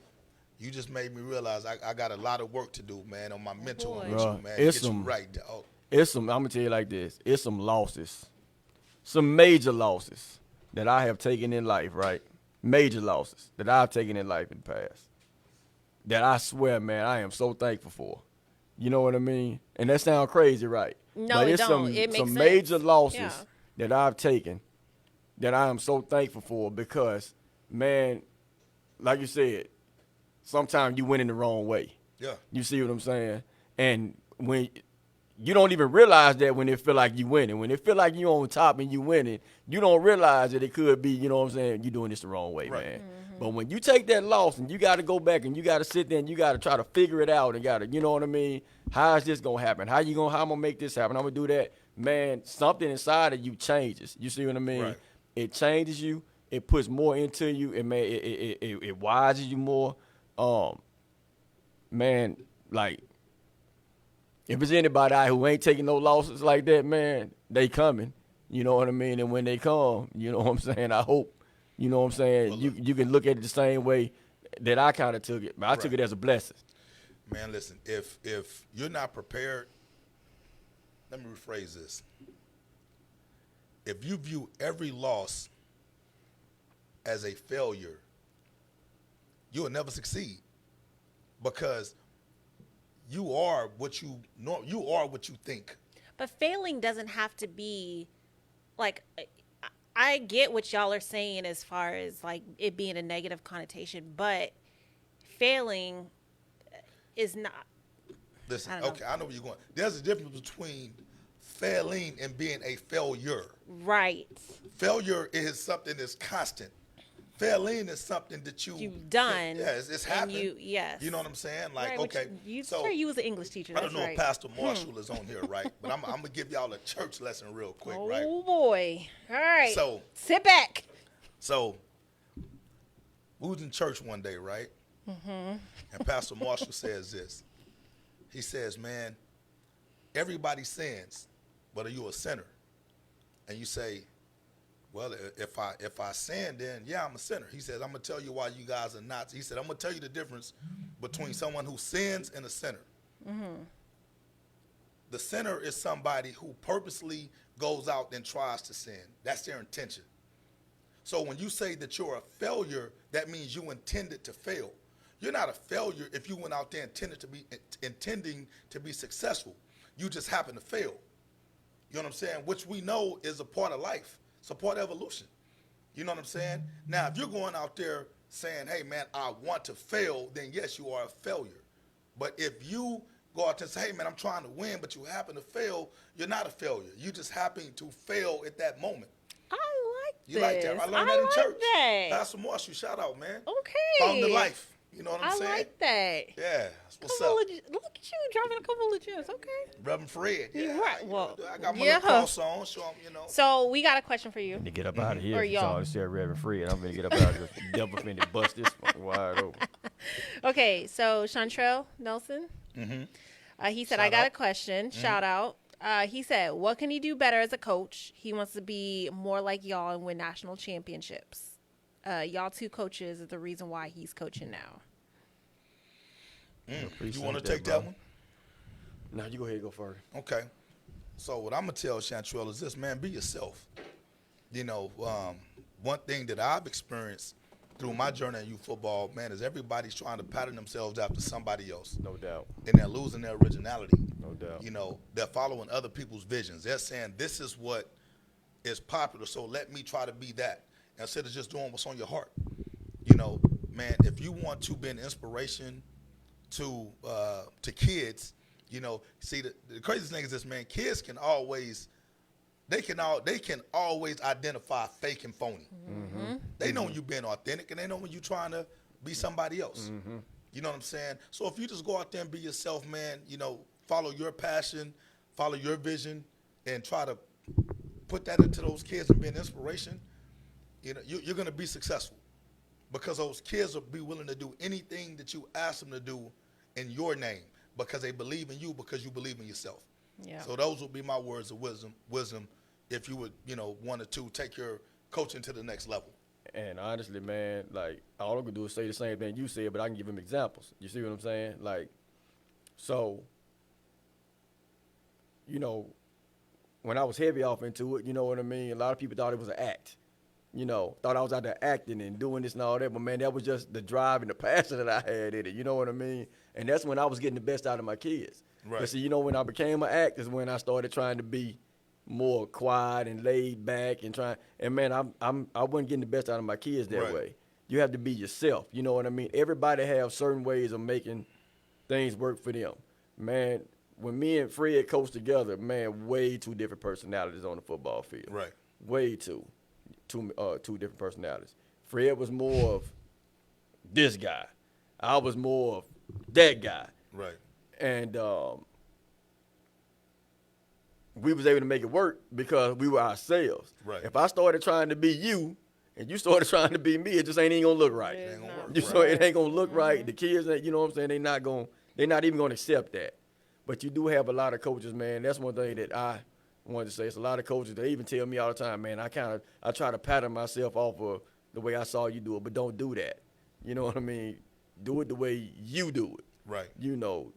you just made me realize I got a lot of work to do, man, on my mental boy. and with you, man. It's Get you some- right, dog. I'm going to tell you like this. It's some losses. Some major losses that I have taken in life, right? Major losses that I've taken in life in the past. That I swear, man, I am so thankful for. You know what I mean? And that sounds crazy, right? No, but it it's don't. It makes some sense. major losses Yeah. that I've taken that I am so thankful for because, man, like you said, sometimes you win in the wrong way. Yeah. You see what I'm saying? And when you don't even realize that when it feel like you winning. When it feel like you on top and you winning, you don't realize that it could be, you know what I'm saying, you doing this the wrong way, Right. man. But when you take that loss and you got to go back and you got to sit there and you got to try to figure it out and got to, you know what I mean? How is this going to happen? How I'm going to make this happen? I'm going to do that. Man, something inside of you changes. You see what I mean? Right. It changes you. It puts more into you. It wises you more. Man, like, if there's anybody out who ain't taking no losses like that, man, they coming. You know what I mean? And when they come, you know what I'm saying? I hope, you know what I'm saying? Well, You can look at it the same way that I kind of took it. But I took Right. it as a blessing. Man, listen, if you're not prepared, let me rephrase this. If you view every loss as a failure, you will never succeed because you are what you think. But failing doesn't have to be like I get what y'all are saying as far as like it being a negative connotation, but failing is not. Listen, I don't okay, I know where you're going. There's a difference between failing and being a failure. Right. Failure is something that's constant. Failing is something that You've done. Yeah, it's and happened. Yes. You know what I'm saying? Like, Right, which okay, You so swear you was an English teacher. I That's don't know right. if Pastor Marshall is on here, right? But I'm gonna give y'all a church lesson real quick, right? Oh boy. All right. So- sit back. So we was in church one day, right? And Pastor Marshall says this. He says, "Man, everybody sins, but are you a sinner?" And you say, "Well, if I sin, then yeah, I'm a sinner." He says, "I'm gonna tell you why you guys are not." He said, "I'm gonna tell you the difference between someone who sins and a sinner. The sinner is somebody who purposely goes out and tries to sin. That's their intention. So when you say that you're a failure, that means you intended to fail. You're not a failure if you went out there intending to be successful. You just happen to fail. You know what I'm saying? Which we know is a part of life. It's a part of evolution. You know what I'm saying? Now, if you're going out there saying, "Hey, man, I want to fail," then yes, you are a failure. But if you go out there and say, "Hey, man, I'm trying to win," but you happen to fail, you're not a failure. You just happen to fail at that moment. I like You like that? I learned I that in like church. that. Pastor Marshall, shout out, man. Okay. Found the life. You know what I'm I saying? like that. Yeah, that's what's Couple up. of, look at you dropping a couple of gems. Okay. Reverend Fred. Yeah, You right. you Well, know, I got my yeah. little cross on, show 'em, you know. So we got a question for you. To get up out of Or here, y'all. y'all said Reverend Fred. I'm gonna get up out of here. Devil finna bust this one wide open. Okay, so Chantrell Nelson, he said, Shout I got a out. question. Shout out. He said, what can he do better as a coach? He wants to be more like y'all and win national championships. Y'all two coaches is the reason why he's coaching now. You want to take that one? Nah, you go ahead and go first. Okay. So what I'm gonna tell Chantrell is this, man: be yourself. You know, one thing that I've experienced through my journey in youth football, man, is everybody's trying to pattern themselves after somebody else, No doubt. and they're losing their originality. No doubt. You know, they're following other people's visions. They're saying this is what is popular, so let me try to be that instead of just doing what's on your heart. You know, man, if you want to be an inspiration to kids, you know, see the craziest thing is this, man. Kids can always they can always identify fake and phony. They know when you're being authentic, and they know when you're trying to be somebody else. You know what I'm saying? So if you just go out there and be yourself, man, you know, follow your passion, follow your vision, and try to put that into those kids and be an inspiration, you know, you're going to be successful because those kids will be willing to do anything that you ask them to do in your name because they believe in you because you believe in yourself. Yeah. So those would be my words of wisdom if you would, you know, want to take your coaching to the next level. And honestly, man, like, all I'm gonna do is say the same thing you said, but I can give him examples. You see what I'm saying? Like, so, you know, when I was heavy off into it, you know what I mean? A lot of people thought it was an act. You know, thought I was out there acting and doing this and all that, but man, that was just the drive and the passion that I had in it. You know what I mean? And that's when I was getting the best out of my kids. Right. But see, you know, when I became an act is when I started trying to be more quiet and laid back and trying. And man, I wasn't getting the best out of my kids that Right. way. You have to be yourself. You know what I mean? Everybody have certain ways of making things work for them. Man, when me and Fred coached together, man, way two different personalities on the football field. Right. Way two different personalities. Fred was more of this guy. I was more of that guy. Right. And we was able to make it work because we were ourselves. Right. If I started trying to be you and you started trying to be me, it just ain't even gonna look right. It ain't gonna not work. You Right. so it ain't gonna look right. The kids, you know what I'm saying, they're not even gonna accept that. But you do have a lot of coaches, man. That's one thing that I wanted to say. It's a lot of coaches that even tell me all the time, man, I try to pattern myself off of the way I saw you do it, but don't do that. You know what I mean? Do it the way you do it. Right. You know,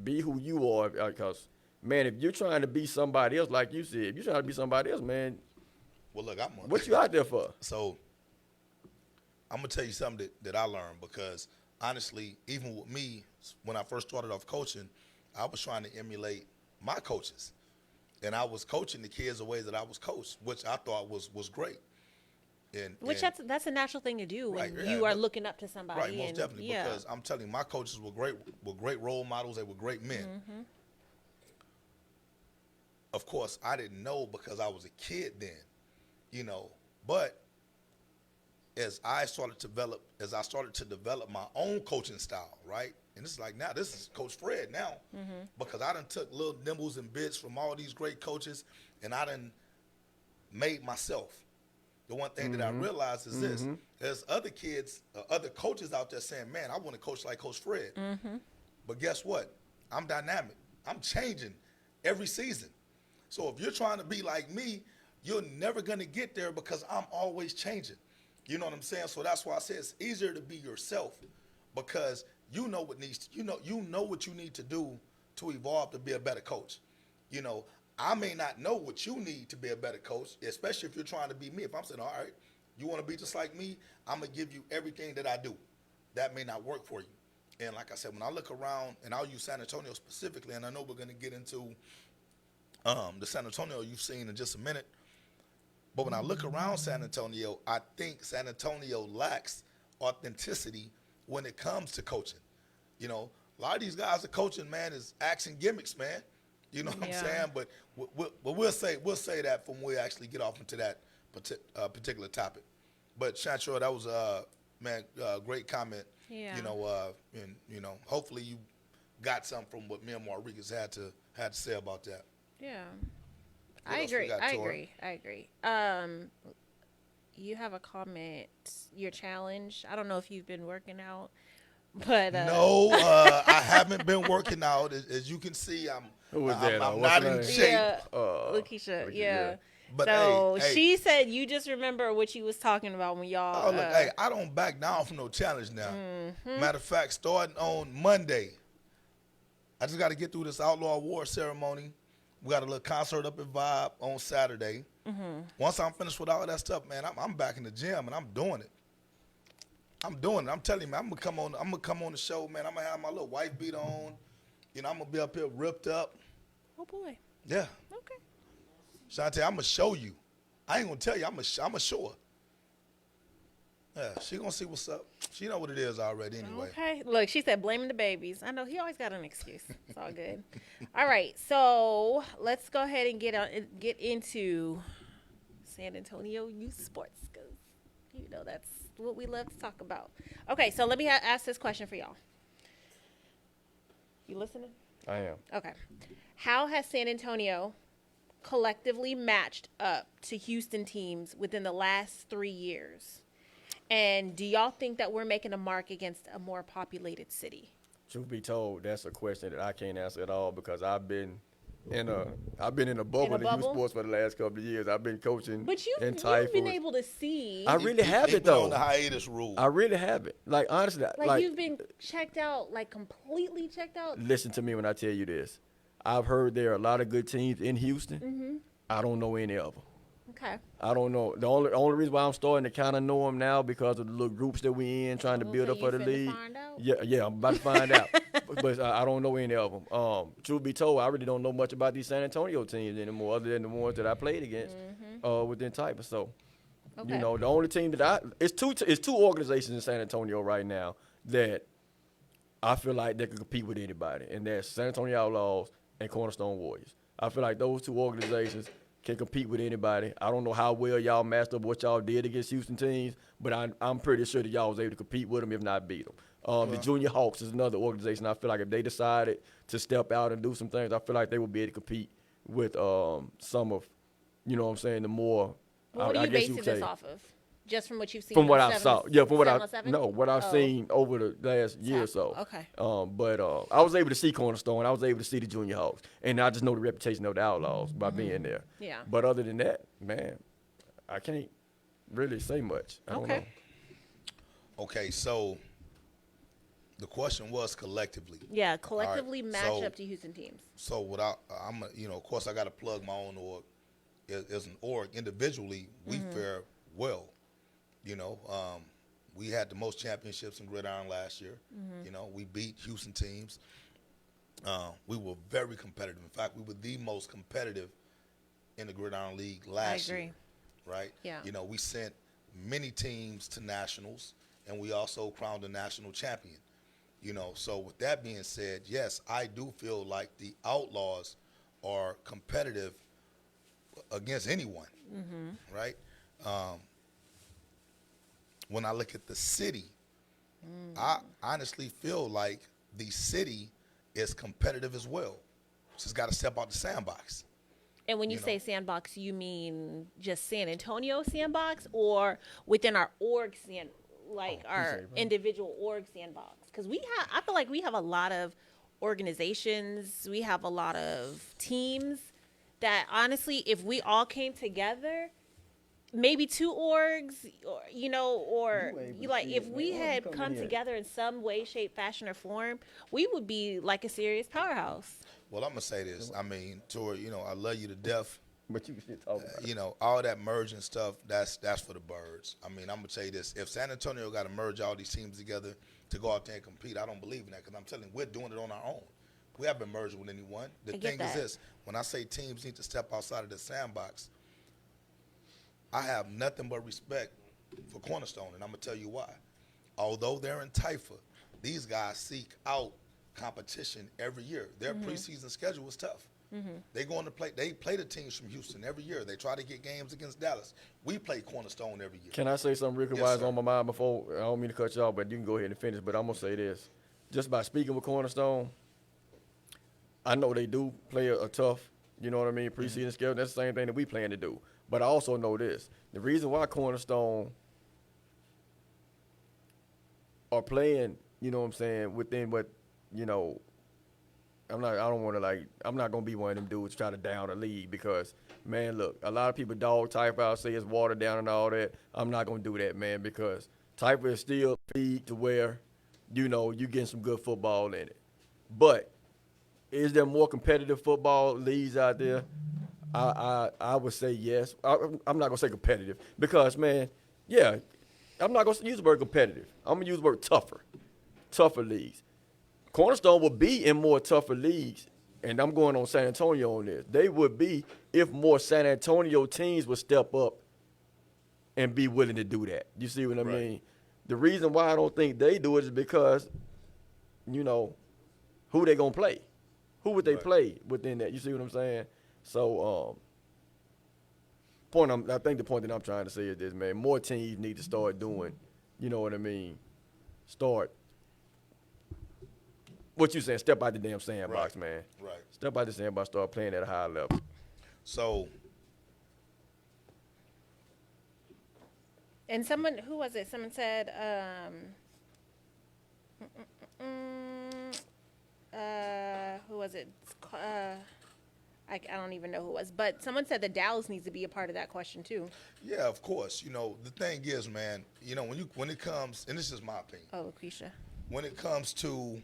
be who you are, because, man, if you're trying to be somebody else, like you said, if you're trying to be somebody else, man, Well, look, what you out there for? So I'm gonna tell you something that I learned because honestly, even with me, when I first started off coaching, I was trying to emulate my coaches, and I was coaching the kids the way that I was coached, which I thought was great. And That's a natural thing to do when Right, yeah, you are but- looking up to somebody. right, most and, definitely, yeah. because I'm telling you, my coaches were great role models. They were great men. Of course, I didn't know because I was a kid then, you know. But as I started to develop my own coaching style, right? And it's like now this is Coach Fred now, because I done took little nibbles and bits from all these great coaches, and I done made myself. The one thing that I realized is this: there's other kids, other coaches out there saying, "Man, I want to coach like Coach Fred." But guess what? I'm dynamic. I'm changing every season. So if you're trying to be like me, you're never gonna get there because I'm always changing. You know what I'm saying? So that's why I say it's easier to be yourself because you know what you need to do to evolve to be a better coach. You know, I may not know what you need to be a better coach, especially if you're trying to be me. If I'm saying, all right, you want to be just like me, I'm gonna give you everything that I do. That may not work for you. And like I said, when I look around, and I'll use San Antonio specifically, and I know we're gonna get into the San Antonio you've seen in just a minute. But when I look around San Antonio, I think San Antonio lacks authenticity when it comes to coaching. You know, a lot of these guys are coaching, man, is acts and gimmicks, man. You know what I'm Yeah. saying? But we'll say that when we actually get off into that particular topic. But Chantrell, that was man, great comment. Yeah. And hopefully you got something from what me and Marquez had to say about that. Yeah. What I else we agree. got, I Tori? agree. You have a comment. Your challenge. I don't know if you've been working out, but No, I haven't been working out. As you can see, Who was that? I'm What's not her in name? shape. yeah, Lakeisha, Lakeisha. yeah. Yeah. But So hey, she said you just remember what you was talking about when y'all. oh look, hey, I don't back down from no challenge now. Matter of fact, starting on Monday, I just got to get through this Outlaw Award ceremony. We got a little concert up at Vibe on Saturday. Once I'm finished with all that stuff, man, I'm back in the gym and I'm doing it. I'm doing it. I'm telling you, man, I'm gonna come on the show, man. I'm gonna have my little white beat on. I'm gonna be up here ripped up. Oh boy. Yeah. Okay. Shantae, I'm gonna show you. I ain't gonna tell you. I'm gonna show her. Yeah, she gonna see what's up. She know what it is already anyway. Okay. Look, she said blaming the babies. I know he always got an excuse. It's all good. All right. So let's go ahead and get into San Antonio youth sports, because that's what we love to talk about. Okay. So let me ask this question for y'all. You listening? I am. Okay. How has San Antonio collectively matched up to Houston teams within the last 3 years? And do y'all think that we're making a mark against a more populated city? Truth be told, that's a question that I can't answer at all because I've been in a bubble in youth bubble? sports for the last couple of years. I've been coaching But in you've Typhus. been able to see. I really have He it been on though. the hiatus rule. I really have it. Like honestly, like you've been checked out, like completely checked out. listen to me when I tell you this. I've heard there are a lot of good teams in Houston. Mm-hmm. I don't know any of them. Okay. I don't know. The only reason why I'm starting to kind of know them now because of the little groups that we in, trying to build So up for the you finna league. find out? Yeah, I'm about to find out. But I don't know any of them. Truth be told, I really don't know much about these San Antonio teams anymore, other than the ones that I played against within Type. So, Okay. the only team that it's two organizations in San Antonio right now that I feel like they can compete with anybody, and that's San Antonio Outlaws and Cornerstone Warriors. I feel like those two organizations can compete with anybody. I don't know how well y'all mastered up what y'all did against Houston teams, but I'm pretty sure that y'all was able to compete with them, if not beat them. The Junior Hawks is another organization. I feel like if they decided to step out and do some things, I feel like they would be able to compete with some of, the more. Well, what I are you guess basing could this say, off of? Just from what you've seen? from what on I saw. 7 Yeah, from what 7-on-7? what I've Oh. seen over the last year or so. Okay. But I was able to see Cornerstone. I was able to see the Junior Hawks, and I just know the reputation of the Outlaws by being there. Yeah. But other than that, man, I can't really say much. I don't Okay. know. Okay, so the question was collectively. Yeah, collectively All right, match so- up to Houston teams. So of course, I got to plug my own org. As an org, individually, we fare well. We had the most championships in Gridiron last year. We beat Houston teams. We were very competitive. In fact, we were the most competitive in the Gridiron League last agree. year. Right? Yeah. We sent many teams to nationals, and we also crowned a national champion. So with that being said, yes, I do feel like the Outlaws are competitive against anyone, right? When I look at the city, I honestly feel like the city is competitive as well. Just got to step out the sandbox. And when you know. say sandbox, you mean just San Antonio sandbox, or within our org our individual org sandbox? Because I feel like we have a lot of organizations, we have a lot of teams that honestly, if we all came together, maybe 2 orgs, or if we had come together in some way, shape, fashion, or form, we would be like a serious powerhouse. Well, I'm going to say this. I mean, Tori, I love you to death. But you should talk about it. All that merging stuff, that's for the birds. I mean, I'm going to tell you this. If San Antonio got to merge all these teams together to go out there and compete, I don't believe in that, because I'm telling you, we're doing it on our own. We haven't merged with anyone. The I get thing is that. this. When I say teams need to step outside of the sandbox, I have nothing but respect for Cornerstone, and I'm going to tell you why. Although they're in Typha, these guys seek out competition every year. Their preseason schedule is tough. They go on to play. They play the teams from Houston every year. They try to get games against Dallas. We play Cornerstone every year. Can I say something real quick Yes, while it's sir. on my mind before? I don't mean to cut you off, but you can go ahead and finish. But I'm going to say this. Just by speaking with Cornerstone, I know they do play a tough, you know what I mean, preseason schedule. That's the same thing that we plan to do. But I also know this. The reason why Cornerstone are playing, you know what I'm saying, within what, you know, I'm not going to be one of them dudes trying to down the league because, man, look, a lot of people dog Typer out, say it's watered down and all that. I'm not going to do that, man, because Typer is still a league to where, you know, you getting some good football in it. But is there more competitive football leagues out there? I would say yes. I'm not going to say competitive because, man, yeah, I'm not going to use the word competitive. I'm going to use the word tougher leagues. Cornerstone would be in more tougher leagues, and I'm going on San Antonio on this. They would be if more San Antonio teams would step up and be willing to do that. You see what I mean? The reason why I don't think they do it is because, you know, who they going to play? Who would they play within that? You see what I'm saying? So, I think the point that I'm trying to say is this, man. More teams need to start doing, you know what I mean, what you saying, step out the damn sandbox, man. Right. Step out the sandbox, start playing at a high level. So, And someone, who was it? Someone said, who was it? I don't even know who it was, but someone said that Dallas needs to be a part of that question too. yeah, of course. You know, the thing is, man, you know, when it comes, and this is my opinion, Oh, Lucretia. when it comes to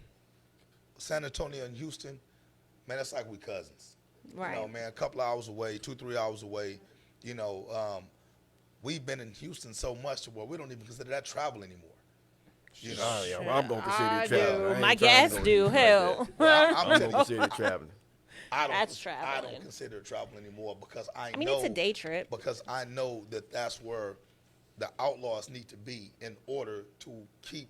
San Antonio and Houston, man, that's like we cousins. Right. You know, man, a couple hours away, 2-3 hours away. You know, we've been in Houston so much to where we don't even consider that travel anymore. You know, Yeah, well, I'm going to consider I it traveling. do. I ain't My trying to guests go do. like Hell. that. well, I'm I'm going to consider it traveling. That's I traveling. don't consider it travel anymore because I mean, know it's a day trip. Because I know that that's where the Outlaws need to be in order to keep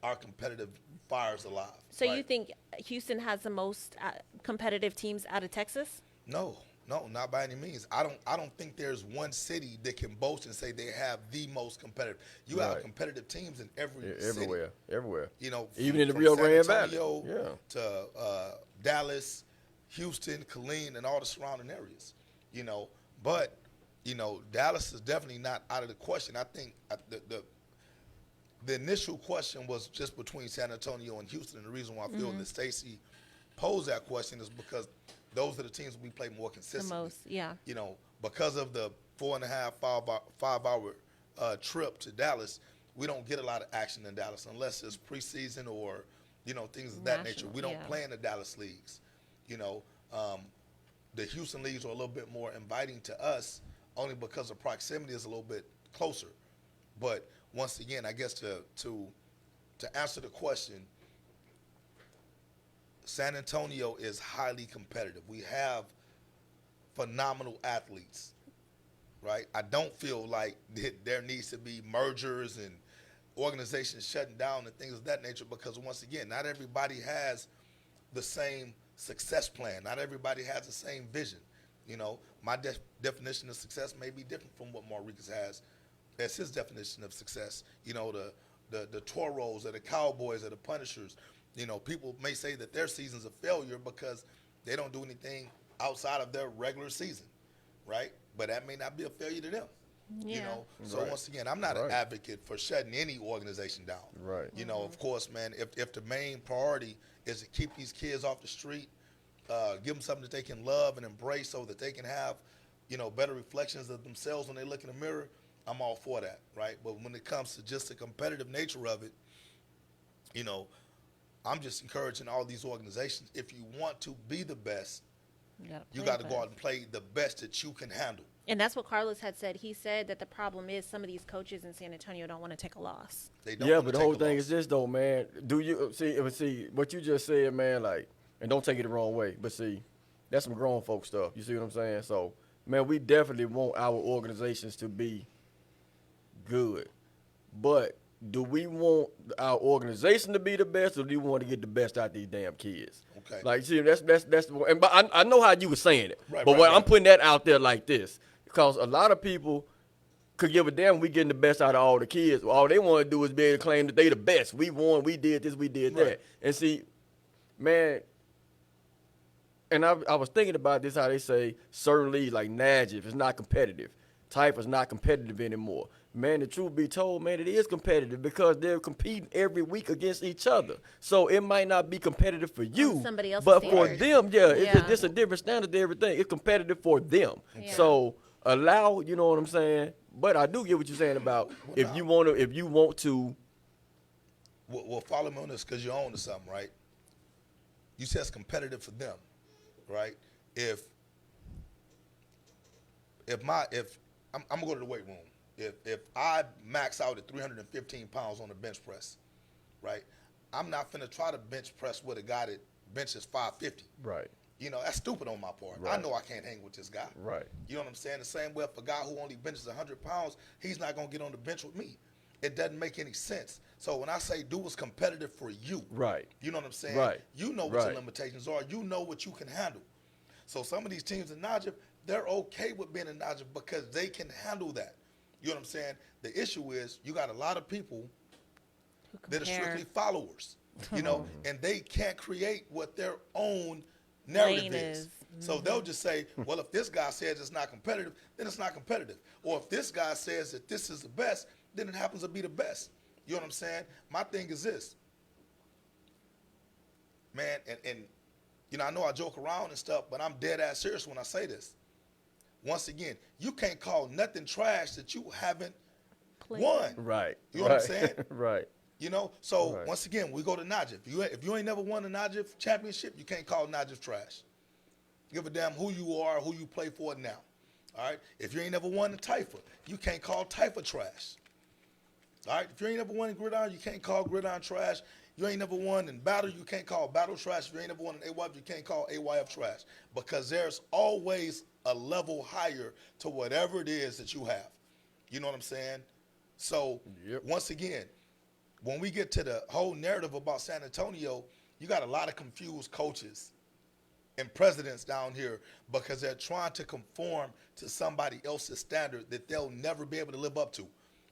our competitive fires alive. So right? you think Houston has the most competitive teams out of Texas? No, not by any means. I don't think there's one city that can boast and say they have the most competitive. You have Right. competitive teams in every Everywhere, city. everywhere. You know, Even in the from Rio San Grande Valley. Antonio Yeah. to Dallas, Houston, Killeen, and all the surrounding areas. You know, but you know, Dallas is definitely not out of the question. I think the initial question was just between San Antonio and Houston, and the reason why I feel that Stacey posed that question is because those are the teams we play more The consistently. most, yeah. You know, because of the 4.5, 5 hour trip to Dallas, we don't get a lot of action in Dallas unless it's preseason or, you know, things of that nature. National, We don't yeah. play in the Dallas leagues. You know, the Houston leagues are a little bit more inviting to us only because the proximity is a little bit closer. But once again, I guess to answer the question, San Antonio is highly competitive. We have phenomenal athletes, right? I don't feel like there needs to be mergers and organizations shutting down and things of that nature because, once again, not everybody has the same success plan. Not everybody has the same vision. You know, my definition of success may be different from what Maurice has as his definition of success. You know, the Toros or the Cowboys or the Punishers, you know, people may say that their season's a failure because they don't do anything outside of their regular season, right? But that may not be a failure to them. Yeah. You know, so Right. once again, I'm not an advocate for shutting any organization down. Right. You know, of course, man, if the main priority is to keep these kids off the street, give them something that they can love and embrace so that they can have, you know, better reflections of themselves when they look in the mirror, I'm all for that, right? But when it comes to just the competitive nature of it, you know, I'm just encouraging all these organizations, if you want to be the best, you got to go out and play the best that you can handle. And that's what Carlos had said. He said that the problem is some of these coaches in San Antonio don't want to take a loss. They don't Yeah, wanna but the take whole a thing loss. is this though, man. Do you see what you just said, man? Like, and don't take it the wrong way, but see, that's some grown folk stuff. You see what I'm saying? So, man, we definitely want our organizations to be good, but do we want our organization to be the best, or do we want to get the best out of these damn kids? Okay. Like, see, that's and but I know how you were saying it, Right, but right, what right. I'm putting that out there like this, because a lot of people could give a damn we getting the best out of all the kids. All they want to do is be able to claim that they the best. We won, we did this, we did Right. that. And see, man, and I was thinking about this, how they say certain leagues like Najib is not competitive. Type is not competitive anymore. Man, the truth be told, man, it is competitive because they're competing every week against each other. So it might not be competitive for you, somebody else's but for standards. them, Yeah. it's just a different standard to everything. It's competitive for them. Yeah. So allow, you know what I'm saying? But I do get what you're saying about if you want to. Well, follow me on this because you're on to something, right? You said it's competitive for them, right? If I'm gonna go to the weight room. If I max out at 315 pounds on the bench press, right? I'm not finna try to bench press with a guy that benches 550. Right. You know, that's stupid on my part. Right. I know I can't hang with this guy. Right. You know what I'm saying? The same way if a guy who only benches 100 pounds, he's not going to get on the bench with me. It doesn't make any sense. So when I say do what's competitive for you, Right. you know what I'm saying? Right. You know what Right. your limitations are. You know what you can handle. So some of these teams in Najib, they're okay with being in Najib because they can handle that. You know what I'm saying? The issue is you got a lot of people that are strictly followers, you know, and they can't create what their own narrative Lane is. is. So they'll just say, well, if this guy says it's not competitive, then it's not competitive. Or if this guy says that this is the best, then it happens to be the best. You know what I'm saying? My thing is this, man, and you know, I know I joke around and stuff, but I'm dead ass serious when I say this. Once again, you can't call nothing trash that you haven't won. Right. You know what I'm saying? Right. You know, so Right. once again, we go to Najib. If you ain't never won a Najib championship, you can't call Najib trash. Give a damn who you are, who you play for now. All right? If you ain't never won in Taifa, you can't call Taifa trash. All right? If you ain't never won in Gridiron, you can't call Gridiron trash. You ain't never won in Battle, you can't call Battle trash. If you ain't never won in AYF, you can't call AYF trash. Because there's always a level higher to whatever it is that you have. You know what I'm saying? So, Yep. once again, when we get to the whole narrative about San Antonio, you got a lot of confused coaches and presidents down here because they're trying to conform to somebody else's standard that they'll never be able to live up to.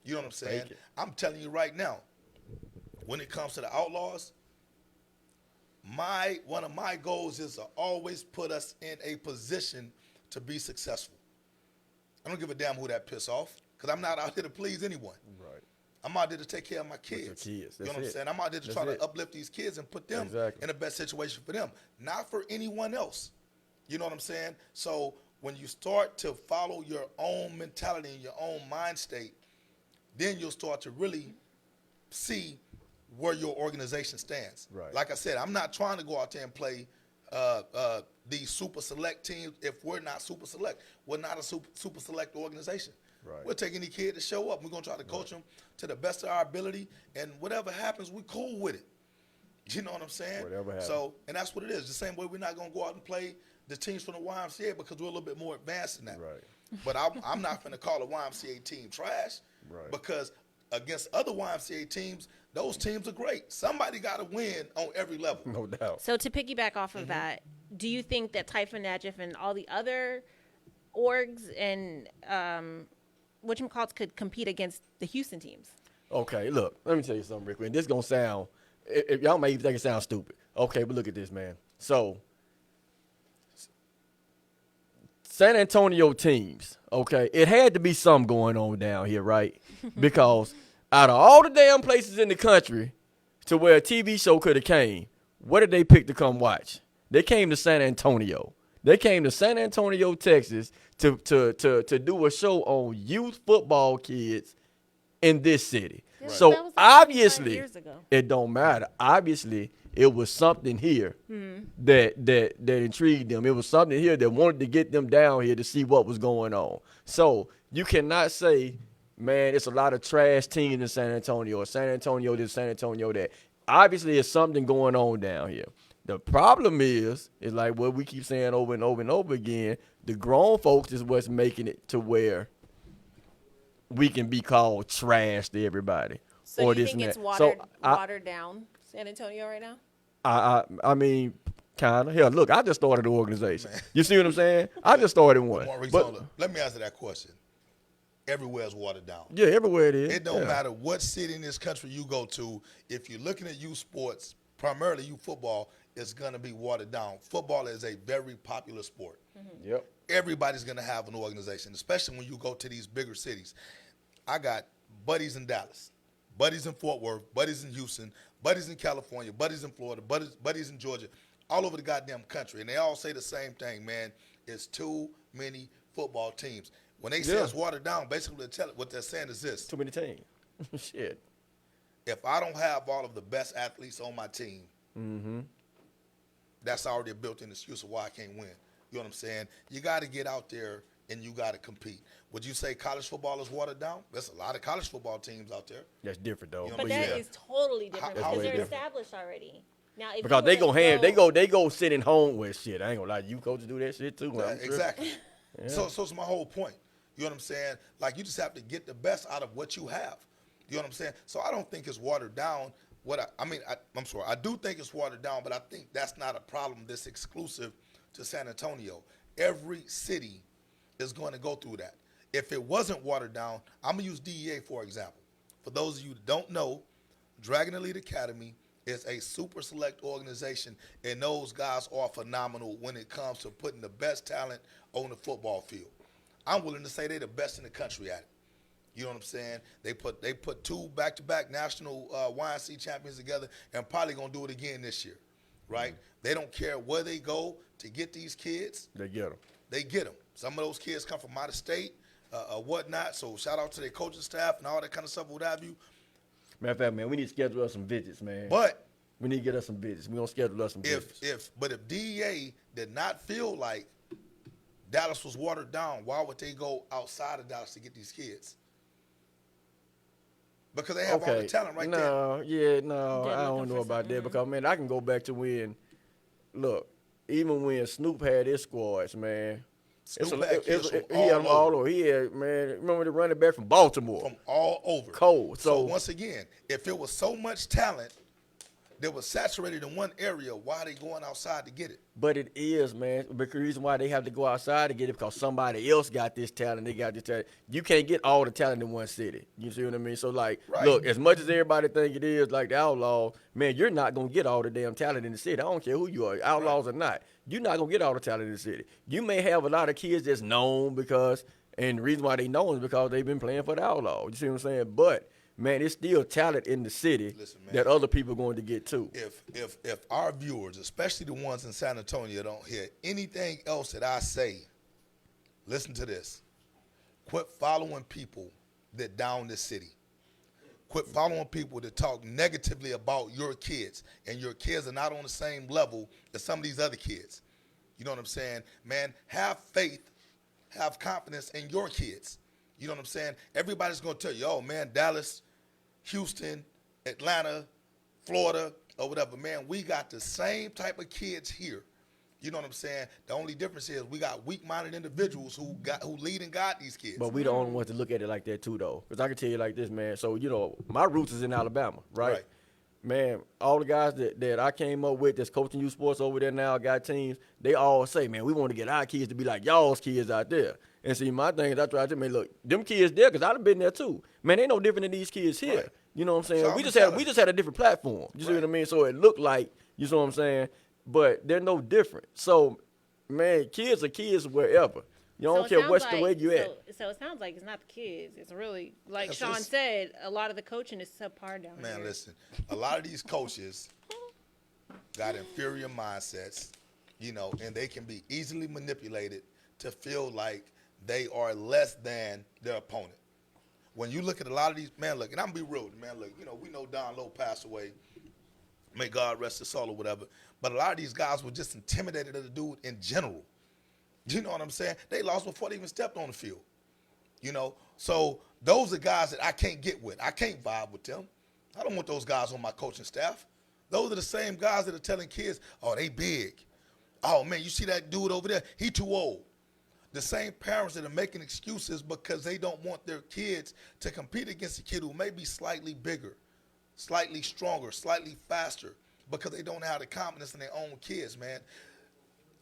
You know what I'm saying? Fake it. I'm telling you right now, when it comes to the Outlaws, one of my goals is to always put us in a position to be successful. I don't give a damn who that piss off because I'm not out here to please anyone. Right. I'm out there to take care of my kids. your kids. You know That's what I'm it. saying? I'm out there to That's try it. to uplift these kids and put them Exactly. in the best situation for them, not for anyone else. You know what I'm saying? So when you start to follow your own mentality and your own mind state, then you'll start to really see where your organization stands. Right. Like I said, I'm not trying to go out there and play these super select teams if we're not super select. We're not a super select organization. Right. We'll take any kid to show up. We're going to try to coach them to the best of our ability, and whatever happens, we're cool with it. You know what I'm saying? Whatever happens. So, and that's what it is. The same way we're not going to go out and play the teams from the YMCA because we're a little bit more advanced than that. Right. But I'm not going to call a YMCA team trash Right. because against other YMCA teams, those teams are great. Somebody got to win on every level. No doubt. So to piggyback off of that, do you think that Typhon Najif and all the other orgs and whatchamacallits could compete against the Houston teams? Okay, look, let me tell you something real quick. And this gonna sound, if y'all may even think it sounds stupid. Okay, but look at this, man. So, San Antonio teams, okay, it had to be something going on down here, right? Because out of all the damn places in the country to where a TV show could have came, what did they pick to come watch? They came to San Antonio. They came to San Antonio, Texas to do a show on youth football kids in this city. Yeah, that So was like 25 obviously, years ago. it don't matter. Obviously, it was something here that intrigued them. It was something here that wanted to get them down here to see what was going on. So you cannot say, man, it's a lot of trash teams in San Antonio, or San Antonio this, San Antonio that. Obviously, it's something going on down here. The problem is like what we keep saying over and over and over again, the grown folks is what's making it to where we can be called trash to everybody. So or do you this think and it's that. So watered down San Antonio right now? I mean, kind of. Hell, look, I just started an organization. You see what I'm saying? I just started But one. Maurice, But hold up. Let me answer that question. Everywhere is watered down. yeah, everywhere it is. It don't Yeah. matter what city in this country you go to. If you're looking at youth sports, primarily youth football, it's going to be watered down. Football is a very popular sport. Yep. Everybody's going to have an organization, especially when you go to these bigger cities. I got buddies in Dallas, buddies in Fort Worth, buddies in Houston, buddies in California, buddies in Florida, buddies in Georgia, all over the goddamn country. And they all say the same thing, man. It's too many football teams. When they say Yeah. it's watered down, basically what they're saying is this. Too many teams. Shit. If I don't have all of the best athletes on my team, that's already a built-in excuse of why I can't win. You know what I'm saying? You got to get out there and you got to compete. Would you say college football is watered down? There's a lot of college football teams out there. That's different though. You know, But But that yeah. is totally different How- because way they're different. established already. Now, if Because you they were go to ham, they go sitting home with shit. I ain't gonna lie, you coaches do that shit too. Man. I'm tripping. Exactly. So it's my whole point. You know what I'm saying? Like, you just have to get the best out of what you have. You know what I'm saying? So I don't think it's watered down. I'm sorry. I do think it's watered down, but I think that's not a problem that's exclusive to San Antonio. Every city is going to go through that. If it wasn't watered down, I'm going to use DEA for example. For those of you that don't know, Dragon Elite Academy is a super select organization, and those guys are phenomenal when it comes to putting the best talent on the football field. I'm willing to say they're the best in the country at it. You know what I'm saying? They put two back-to-back national YNC champions together, and probably gonna do it again this year, right? They don't care where they go to get these kids. They get them. They get them. Some of those kids come from out of state, whatnot. So shout out to their coaching staff and all that kind of stuff, what have you. Matter of fact, man, we need to schedule us some visits, man. But we need to get us some visits. We gonna schedule us some visits. if DEA did not feel like Dallas was watered down, why would they go outside of Dallas to get these kids? Because they have all the talent right there. No, They're I don't looking know for about something. that because man, I can go back to when, look, even when Snoop had his squads, man. Snoop had kids from he had them all all over. over. He had, man, remember the running back from Baltimore? From all over. Cold. So So once again, if it was so much talent that was saturated in one area, why are they going outside to get it? but it is, man. But the reason why they have to go outside to get it because somebody else got this talent. They got this talent. You can't get all the talent in one city. You see what I mean? So like, Right. look, as much as everybody think it is like the Outlaws, man, you're not gonna get all the damn talent in the city. I don't care who you are, Outlaws or not. You're not gonna get all the talent in the city. You may have a lot of kids that's known because, and the reason why they know is because they've been playing for the Outlaws. You see what I'm saying? But man, it's still talent in the city Listen, man. that other people going to get too. If our viewers, especially the ones in San Antonio, don't hear anything else that I say, listen to this. Quit following people that down this city. Quit following people that talk negatively about your kids, and your kids are not on the same level as some of these other kids. You know what I'm saying? Man, have faith, have confidence in your kids. You know what I'm saying? Everybody's going to tell you, oh, man, Dallas, Houston, Atlanta, Florida, or whatever. Man, we got the same type of kids here. You know what I'm saying? The only difference is we got weak-minded individuals who lead and guide these kids. But we the only ones to look at it like that too, though. Because I can tell you like this, man. So, you know, my roots is in Alabama, right? Right. Man, all the guys that I came up with that's coaching youth sports over there now, got teams, they all say, man, we want to get our kids to be like y'all's kids out there. And see, my thing is I try to man, look, them kids there, because I'd have been there too. Man, they no different than these kids here. Right. You know what I'm saying? So we I'm just telling had a different platform. You see what I Right. mean? So it looked like, you see what I'm saying? But they're no different. So, man, kids are kids wherever. You don't it care sounds what's the like- way you at. So it sounds like it's not the kids. It's really, like That's Sean just- said, a lot of the coaching is subpar down Man, here. listen, a lot of these coaches got inferior mindsets, you know, and they can be easily manipulated to feel like they are less than their opponent. When you look at a lot of these, man, look, and I'm gonna be real, man, look, you know, we know Don Lowe passed away. May God rest his soul or whatever. But a lot of these guys were just intimidated of the dude in general. You know what I'm saying? They lost before they even stepped on the field. You know? So those are guys that I can't get with. I can't vibe with them. I don't want those guys on my coaching staff. Those are the same guys that are telling kids, oh, they big. Oh, man, you see that dude over there? He too old. The same parents that are making excuses because they don't want their kids to compete against a kid who may be slightly bigger, slightly stronger, slightly faster, because they don't have the confidence in their own kids, man.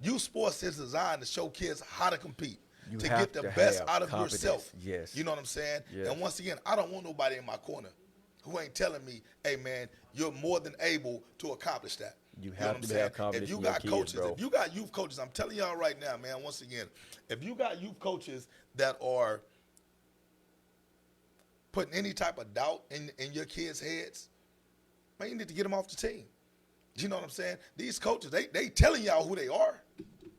Youth sports is designed to show kids how to compete, You to have get the to best have out of confidence. yourself. Yes. You know what I'm saying? Yes. And once again, I don't want nobody in my corner who ain't telling me, hey, man, you're more than able to accomplish that. You know have what I'm to saying? have confidence If you in your got kids, coaches, bro. if you got youth coaches, I'm telling y'all right now, man, once again, if you got youth coaches that are putting any type of doubt in your kids' heads, man, you need to get them off the team. You know what I'm saying? These coaches, they telling y'all who they are.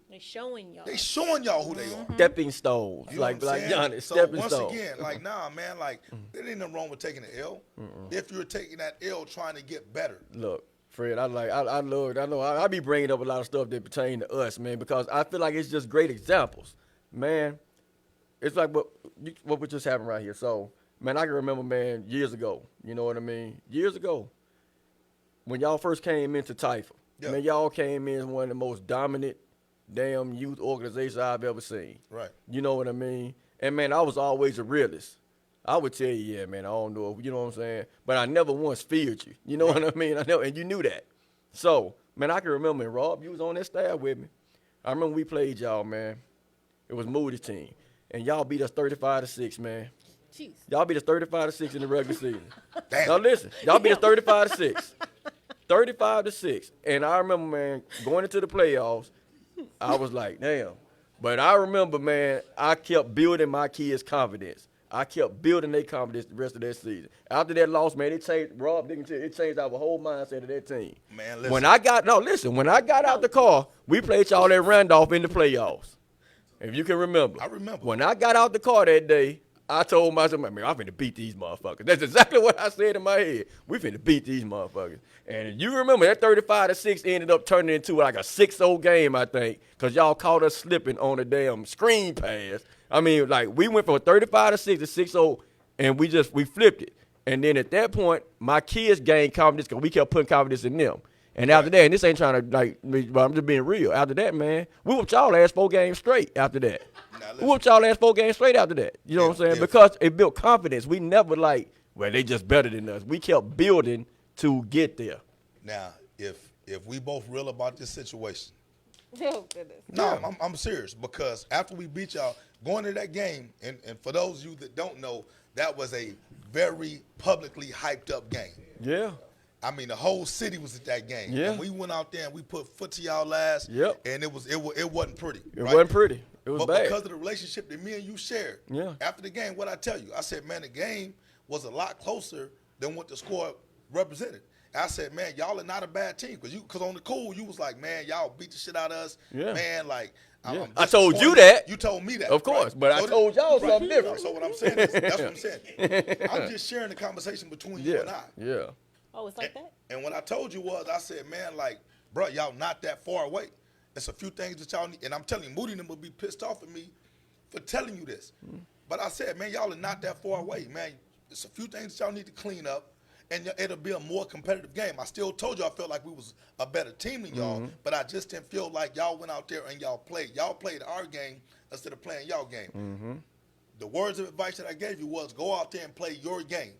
They showing y'all. They showing y'all who they are. Stepping stones, You know like what I'm saying? Giannis, So stepping once stones. again, like, nah, man, like, there ain't nothing wrong with taking an L. If you're taking that L trying to get better. Look, Fred, I love it. I know I be bringing up a lot of stuff that pertain to us, man, because I feel like it's just great examples, man. It's like what just happened right here. So, man, I can remember, man, years ago. You know what I mean? Years ago, when y'all first came into Taifa, Yeah. man, y'all came in as one of the most dominant damn youth organizations I've ever seen. Right. You know what I mean? And, man, I was always a realist. I would tell you, yeah, man, I don't know, you know what I'm saying? But I never once feared you. You know what I mean? And you knew that. So, man, I can remember, and Rob, you was on that staff with me. I remember we played y'all, man. It was Moody's team. And y'all beat us 35-6, man. Jeez. Y'all beat us 35-6 in the regular season. Damn. Now listen, y'all beat us 35-6. 35-6. And I remember, man, going into the playoffs, I was like, damn. But I remember, man, I kept building my kids' confidence. I kept building their confidence the rest of that season. After that loss, man, it changed. Rob didn't tell you, it changed our whole mindset of that team. Man, listen. When I got out the car, we played y'all at Randolph in the playoffs. If you can remember. I remember. When I got out the car that day, I told myself, man, I'm finna beat these motherfuckers. That's exactly what I said in my head. We finna beat these motherfuckers. And you remember that 35-6 ended up turning into like a 6-0 game, I think, because y'all caught us slipping on a damn screen pass. I mean, like, we went from 35-6 to 6-0, and we flipped it. And then at that point, my kids gained confidence because we kept putting confidence in them. And after that, and this ain't trying to, like, but I'm just being real. After that, man, we whooped y'all last 4 games straight after that. We whooped y'all last 4 games straight after that. You know what I'm saying? Because it built confidence. We never, like, well, they just better than us. We kept building to get there. Now, if we both real about this situation, Oh, goodness. no, I'm serious, because after we beat y'all, going to that game, and for those of you that don't know, that was a very publicly hyped up game. Yeah. I mean, the whole city was at that game. Yeah. And we went out there and we put foot to y'all ass. Yep. And it wasn't pretty. It right? wasn't pretty. It was But bad. because of the relationship that me and you shared, Yeah. after the game, what I tell you, I said, man, the game was a lot closer than what the score represented. I said, man, y'all are not a bad team, because on the cool, you was like, man, y'all beat the shit out of us. Yeah. Man, like, Yeah. I'm I told you disappointed. that. You told me that. Of course, right? but I told y'all something different. So what I'm saying is, that's what I'm saying. I'm just sharing the conversation between you and I. Yeah. Oh, it's like that? And what I told you was, I said, man, like, bro, y'all not that far away. It's a few things that y'all need. And I'm telling you, Moody and them would be pissed off at me for telling you this. But I said, man, y'all are not that far away, man. It's a few things that y'all need to clean up, and it'll be a more competitive game. I still told you I felt like we was a better team than y'all, but I just didn't feel like y'all went out there and y'all played. Y'all played our game instead of playing y'all game. The words of advice that I gave you was, go out there and play your game.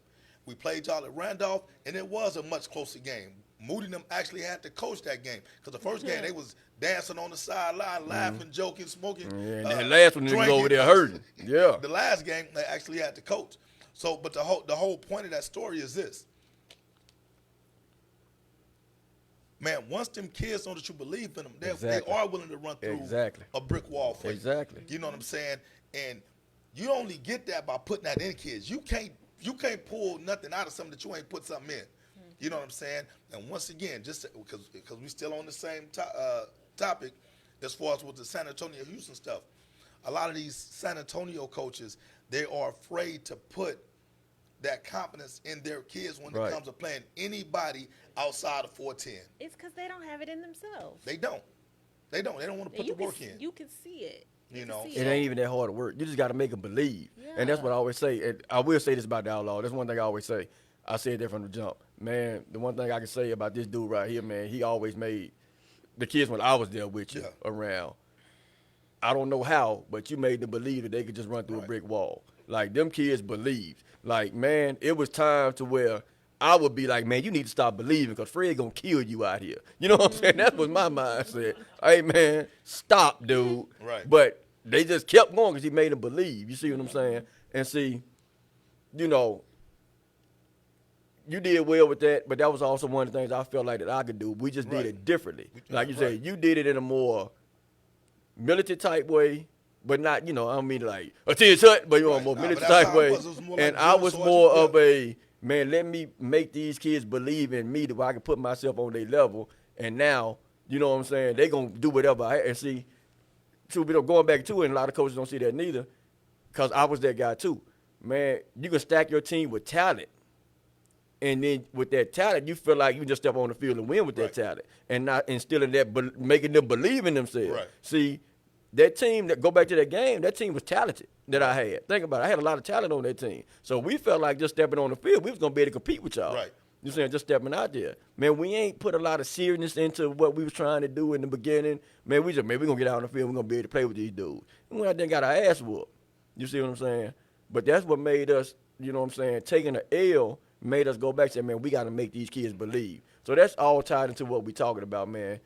We played y'all at Randolph, and it was a much closer game. Moody and them actually had to coach that game, because the first game they was dancing on the sideline, laughing, joking, smoking. Yeah, and the last one, they was over there hurting. Yeah. The last game, they actually had to coach. So, but the whole point of that story is this. Man, once them kids know that you believe in them, they are willing to run through a brick wall for you. Exactly. You know what I'm saying? And you only get that by putting that in kids. You can't pull nothing out of something that you ain't put something in. You know what I'm saying? And once again, just because we still on the same topic as far as with the San Antonio Houston stuff, a lot of these San Antonio coaches, they are afraid to put that confidence in their kids when it comes to playing anybody outside of 410. It's because they don't have it in themselves. They don't. They don't want to put the work in. You can see it. You know, It ain't even that hard to work. You just got to make them believe. Yeah. And that's what I always say. And I will say this about the Outlaw. That's one thing I always say. I said that from the jump. Man, the one thing I can say about this dude right here, man, he always made the kids when I was there with you around. I don't know how, but you made them believe that they could just run through a Right. brick wall. Like, them kids believed. Like, man, it was time to where I would be like, man, you need to stop believing because Fred going to kill you out here. You know what I'm saying? That was my mindset. Hey, man, stop, dude. Right. But they just kept going because he made them believe. You see what I'm saying? And see, you know, you did well with that, but that was also one of the things I felt like that I could do. We just Right. did it differently. Like you Right. said, you did it in a more militant type way, but not, you know, I don't mean like a tears hut, but you know, a Right. more Nah, militant but that's type how it way. was. It was more like And I drill was sergeant. more Yeah. of a, man, let me make these kids believe in me to where I can put myself on their level. And now, you know what I'm saying, they going to do whatever. And see, going back to it, and a lot of coaches don't see that neither, because I was that guy too. Man, you can stack your team with talent. And then with that talent, you feel like you just step on the field and win with Right. that talent, and not instilling that, making them believe in themselves. Right. See, that team that go back to that game, that team was talented that I had. Think about it, I had a lot of talent on that team, so we felt like just stepping on the field, we was gonna be able to compete with y'all. Right. You saying just stepping out there, man? We ain't put a lot of seriousness into what we was trying to do in the beginning. Man, we gonna get out on the field, we gonna be able to play with these dudes. And we out there and got our ass whooped. You see what I'm saying? But that's what made us, you know what I'm saying, taking an L made us go back and say, man, we got to make these kids believe. So that's all tied into what we talking about, man.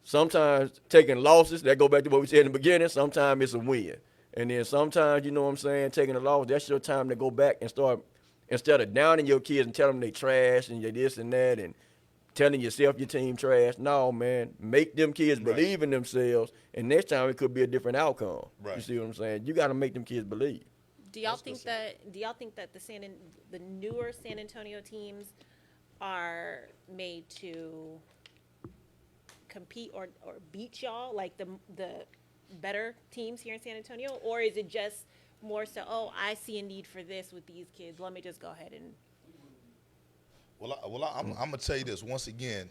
Sometimes taking losses, that go back to what we said in the beginning, sometimes it's a win. And then sometimes, you know what I'm saying, taking a loss, that's your time to go back and start, instead of downing your kids and telling them they trash and you this and that and telling yourself your team trash. No, man, make them kids Right. believe in themselves, and next time it could be a different outcome. Right. You see what I'm saying? You got to make them kids believe. Do y'all That's think good stuff. that? Do y'all think that the newer San Antonio teams are made to compete or beat y'all, like the better teams here in San Antonio, or is it just more so? Oh, I see a need for this with these kids. Let me just go ahead and. I'm gonna tell you this once again.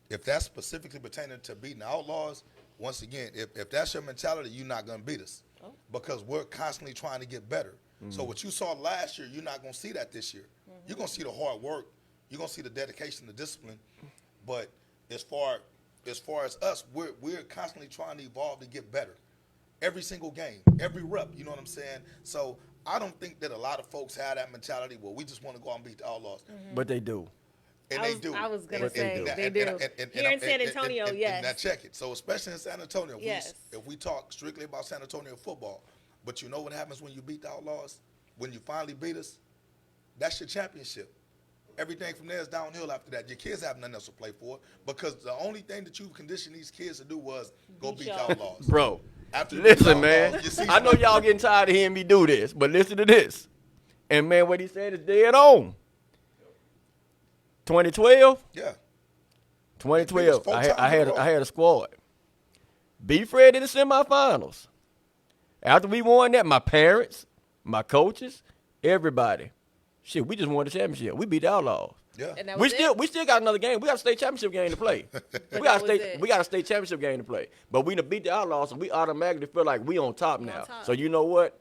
If that's specifically pertaining to beating the Outlaws, once again, if that's your mentality, you're not gonna beat us because we're constantly trying to get better. So what you saw last year, you're not gonna see that this year. You're gonna see the hard work. You're gonna see the dedication, the discipline. But as far as us, we're constantly trying to evolve to get better. Every single game, every rep, you know what I'm saying? So I don't think that a lot of folks have that mentality, well, we just want to go out and beat the Outlaws. But they do. And I they was- do. I was gonna And- say, and- they and- do. and- Here in San Antonio, yes. Now check it. So especially in San Antonio, Yes. if we talk strictly about San Antonio football, but you know what happens when you beat the Outlaws? When you finally beat us, that's your championship. Everything from there is downhill after that. Your kids have nothing else to play for because the only thing that you conditioned these kids to do was go Beat beat y'all. the Outlaws. Bro, After you beat the listen, Outlaws, man. your season I know over. y'all getting tired of hearing me do this, but listen to this. And, man, what he said is dead on. 2012, Yeah. 2012, four I times in a had row. I had a squad. Beat Fred in the semifinals. After we won that, my parents, my coaches, everybody, shit, we just won the championship. We beat the Outlaws. Yeah. And that We was we still got another game. We got a state championship game to play. it. We got a state championship game to play. But we done beat the Outlaws, so we automatically feel like we on top now. top. So you know what?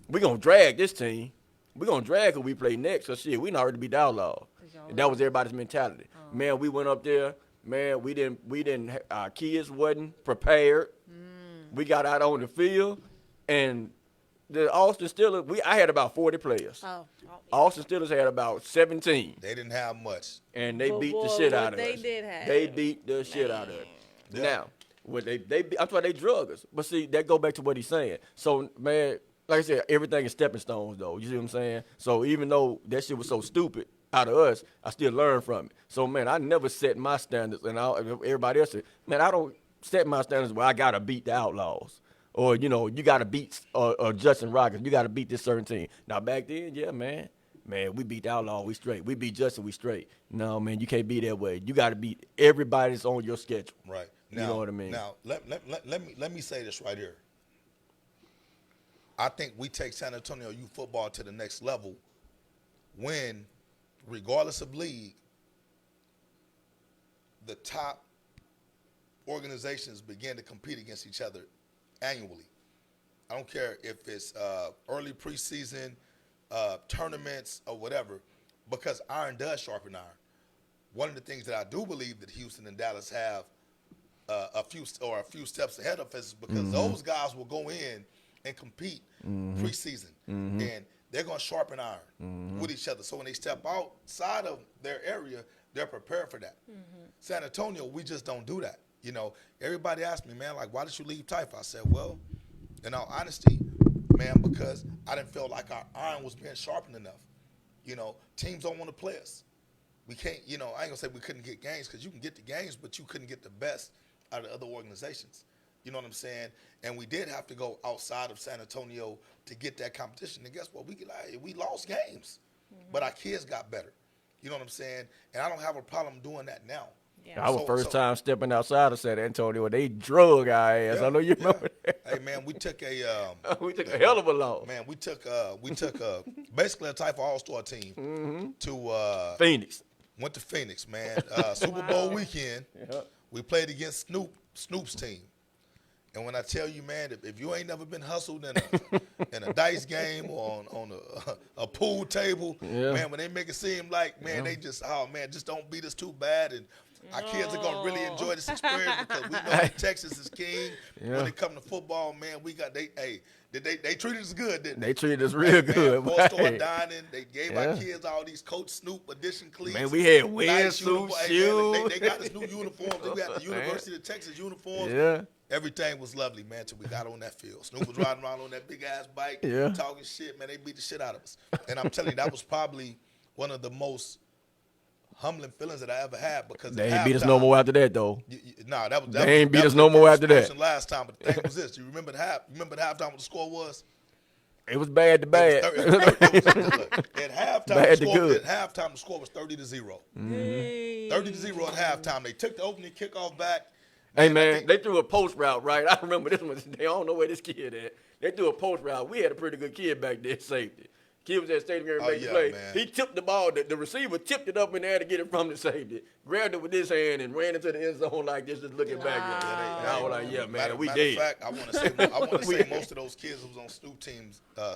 We gonna drag this team. We gonna drag who we play next. So shit, we done already beat the Outlaws. y'all And that was everybody's mentality. Man, we went up there. Man, we didn't. Our kids wasn't prepared. We got out on the field, and the Austin Steelers. I had about 40 players. Oh, Austin Steelers had about 17. They didn't have much. And they But beat the boy, shit what out of they us. did have. They beat the shit out of us. Yeah. Now, when I'm sorry, they drug us. But see, that go back to what he's saying. So, man, like I said, everything is stepping stones, though. You see what I'm saying? So even though that shit was so stupid out of us, I still learned from it. So, man, I never set my standards, and everybody else said, man, I don't set my standards where I got to beat the Outlaws. Or, you know, you got to beat Justin Rockets. You got to beat this certain team. Now, back then, yeah, man. Man, we beat the Outlaw, we straight. We beat Justin, we straight. No, man, you can't be that way. You got to beat everybody that's on your schedule. Right. You know what I mean? Now, let me say this right here. I think we take San Antonio youth football to the next level when, regardless of league, the top organizations begin to compete against each other annually. I don't care if it's early preseason, tournaments, or whatever, because iron does sharpen iron. One of the things that I do believe that Houston and Dallas have a few steps ahead of us because those guys will go in and compete preseason, and they're going to sharpen iron with each other. So when they step outside of their area, they're prepared for that. San Antonio, we just don't do that. You know, everybody asked me, man, like, why did you leave Taifa? I said, well, in all honesty, man, because I didn't feel like our iron was being sharpened enough. You know, teams don't want to play us. We can't, you know, I ain't going to say we couldn't get games because you can get the games, but you couldn't get the best out of other organizations. You know what I'm saying? And we did have to go outside of San Antonio to get that competition. And guess what? We lost games, but our kids got better. You know what I'm saying? And I don't have a problem doing that now. Yeah. Our first time stepping outside of San Antonio, they drug our ass. Yeah, I know you remember that. Hey man, we took a hell of a loss. Man, we took basically a type of all-star team to Phoenix. went to Phoenix, man. Super Bowl weekend. We played against Snoop's team. And when I tell you, man, if you ain't never been hustled in a dice game or on a pool table, man, when they make it seem like, man, they just, just don't beat us too bad. And our kids are going to really enjoy this experience because we know that Texas is king. When it comes to football, man, they treated us good, didn't they? They treated us real good. Four-star dining. They gave our kids all these Coach Snoop edition cleats. Man, we had nice windsuit shoes. They got us new uniforms. We got the University of Texas uniforms. Yeah. Everything was lovely, man, till we got on that field. Snoop was riding around on that big-ass bike, talking shit. Man, they beat the shit out of us. And I'm telling you, that was probably one of the most humbling feelings that I ever had because they ain't beat us no more after that, though. They ain't beat us no more after that. Last time, but the thing was this: you remember the halftime what the score was? It was bad to bad. At halftime, the score was 30-0. 30-0 at halftime. They took the opening kickoff back. Hey, man, they threw a post route, right? I remember this one. They don't know where this kid at. They threw a post route. We had a pretty good kid back there, safety. Kid was at stadium here making the play. Man. He tipped the ball. The receiver tipped it up in the air to get it from the safety. Grabbed it with his hand and ran into the end zone like this, just looking back at it. And I was like, yeah, man, we matter did. Of fact, I want to say most of those kids who was on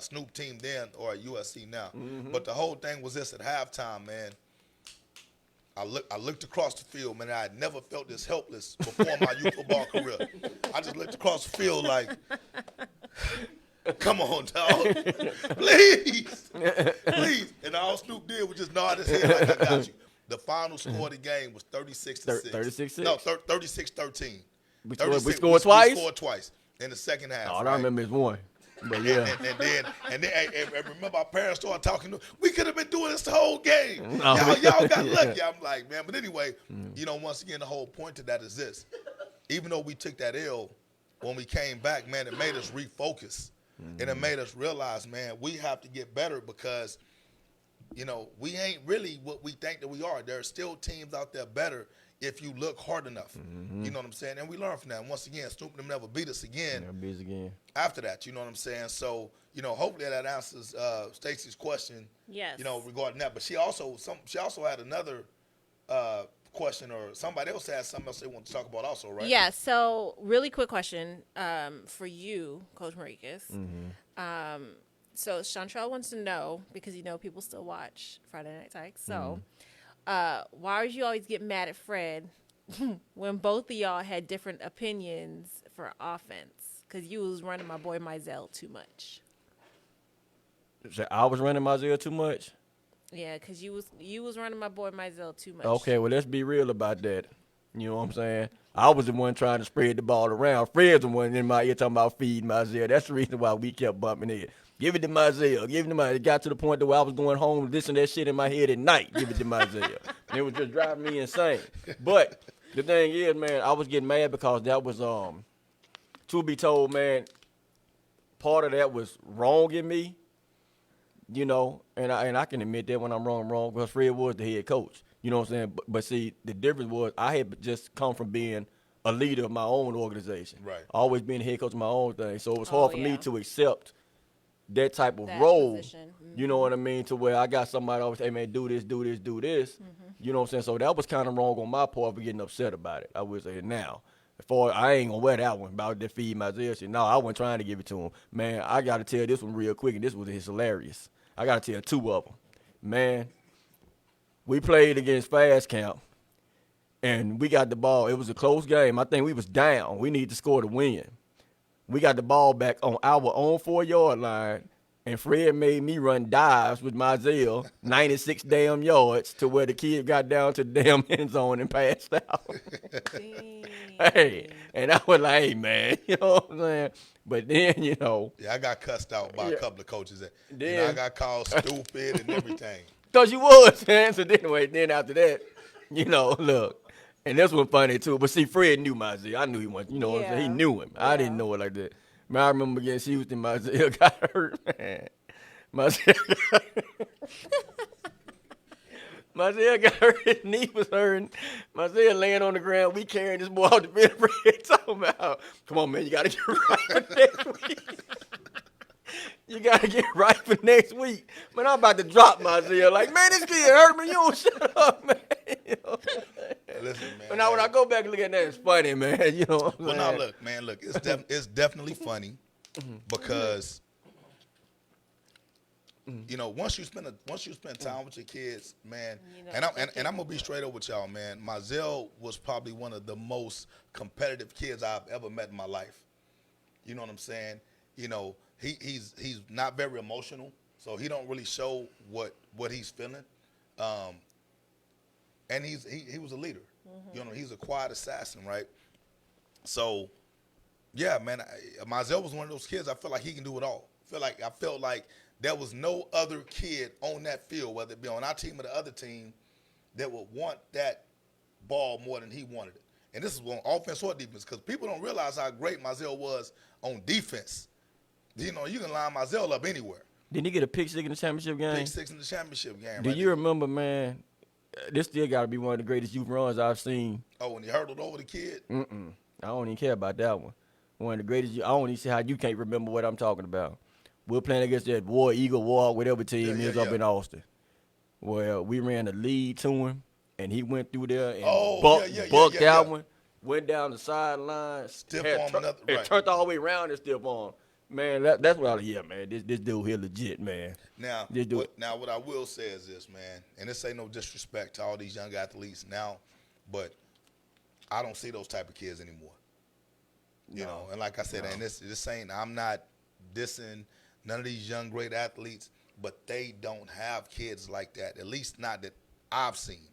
Snoop team then or at USC now. But the whole thing was this: at halftime, man, I looked across the field, man. I had never felt this helpless before in my youth football career. I just looked across the field like, come on, dog. Please. And all Snoop did was just nod his head like, I got you. The final score of the game was 36-6. 36-6? No, 36-13. We scored twice? We scored twice in the second half. All I remember is one. But yeah. And then remember our parents started talking, we could have been doing this the whole game. Y'all got lucky. I'm like, man. But anyway, you know, once again, the whole point to that is this. Even though we took that L, when we came back, man, it made us refocus. And it made us realize, man, we have to get better because, you know, we ain't really what we think that we are. There are still teams out there better if you look hard enough. You know what I'm saying? And we learn from that. And once again, Snoop them never beat us again. Never beat us again. After that, you know what I'm saying? So, you know, hopefully that answers Stacey's question. Yes. You know, regarding that. But she also had another question, or somebody else had something else they want to talk about also, right? Yeah. So, really quick question for you, Coach Marikis. So, Chantrell wants to know, because you know people still watch Friday Night Tykes. So, why would you always get mad at Fred when both of y'all had different opinions for offense? Because you was running my boy Mizell too much. So I was running Mizell too much? Yeah, because you was running my boy Mizell too much. Okay, well, let's be real about that. You know what I'm saying? I was the one trying to spread the ball around. Fred's the one in my ear talking about feeding Mizell. That's the reason why we kept bumping it. Give it to Mizell. Give it to Mizell. It got to the point where I was going home listening to that shit in my head at night. Give it to Mizell. And it was just driving me insane. But the thing is, man, I was getting mad because that was, to be told, man, part of that was wrong in me, you know, and I can admit that when I'm wrong, because Fred was the head coach. You know what I'm saying? But see, the difference was I had just come from being a leader of my own organization. Right. Always being the head coach of my own thing. So it was hard for me to accept that type of That role. position. You know what I mean? To where I got somebody always, hey, man, do this, do this, do this. You know what I'm saying? So that was kind of wrong on my part for getting upset about it. I would say now. I ain't going to wear that one about the feed Mizell shit. No, I wasn't trying to give it to him. Man, I got to tell this one real quick, and this was hilarious. I got to tell two of them. Man, we played against Fast Camp, and we got the ball. It was a close game. I think we was down. We need to score to win. We got the ball back on our own 4-yard line, and Fred made me run dives with my Zell, 96 damn yards, to where the kid got down to the damn end zone and passed out. Dang. Hey, and I was like, hey, man, you know what I'm saying? But then, you know, Yeah, I got cussed out by a Yeah. couple of coaches. I Then- got called stupid and everything. because you was, man. So then after that, you know, look. And this was funny, too. But see, Fred knew my Zell. I knew he was, you know what I'm saying? He Yeah. knew him. I didn't Yeah. know it like that. Man, I remember against Houston, my Zell got hurt, man. My Zell got hurt. His knee was hurting. My Zell laying on the ground. We carrying this boy out the bed. Fred talking about, come on, man, you got to get right for next week. You got to get right for next week. Man, I'm about to drop my Zell. Like, man, this kid hurt me. You don't shut up, man. You know? Listen, man. But now when I go back and look at that, it's funny, man. You know what I'm Well, saying? now look, man, look. It's definitely funny because you know once you spend time with your kids, man. You know, And I'm gonna be straight up with y'all, man. Mazel was probably one of the most competitive kids I've ever met in my life. You know what I'm saying? You know, he's not very emotional, so he don't really show what he's feeling. And he was a leader. You know, he's a quiet assassin, right? So, yeah, man, Mazel was one of those kids. I felt like he can do it all. I felt like there was no other kid on that field, whether it be on our team or the other team, that would want that ball more than he wanted it. And this is on offense or defense, because people don't realize how great Mazel was on defense. You know, you can line Mazel up anywhere. Didn't he get a pick six in the championship game? Pick six in the championship game. Do right you there. remember, man? This still got to be one of the greatest youth runs I've seen. Oh, when he hurdled over the kid? I don't even care about that one. One of the greatest. I don't even see how you can't remember what I'm talking about. We're playing against that War Eagle, War whatever team Yeah, is yeah, up yeah. in Austin. Well, we ran the lead to him, and he went through there and Oh, bucked yeah, that yeah. one, went down the sideline, Stiff had arm tur- another- and right. turned all the way around and stiff arm. Man, that's what I was, yeah, man. This dude here legit, man. Now, Just do it. what I will say is this, man, and this ain't no disrespect to all these young athletes now, but I don't see those type of kids anymore. You know, and like I said, and this ain't, I'm not dissing none of these young great athletes, but they don't have kids like that, at least not that I've seen,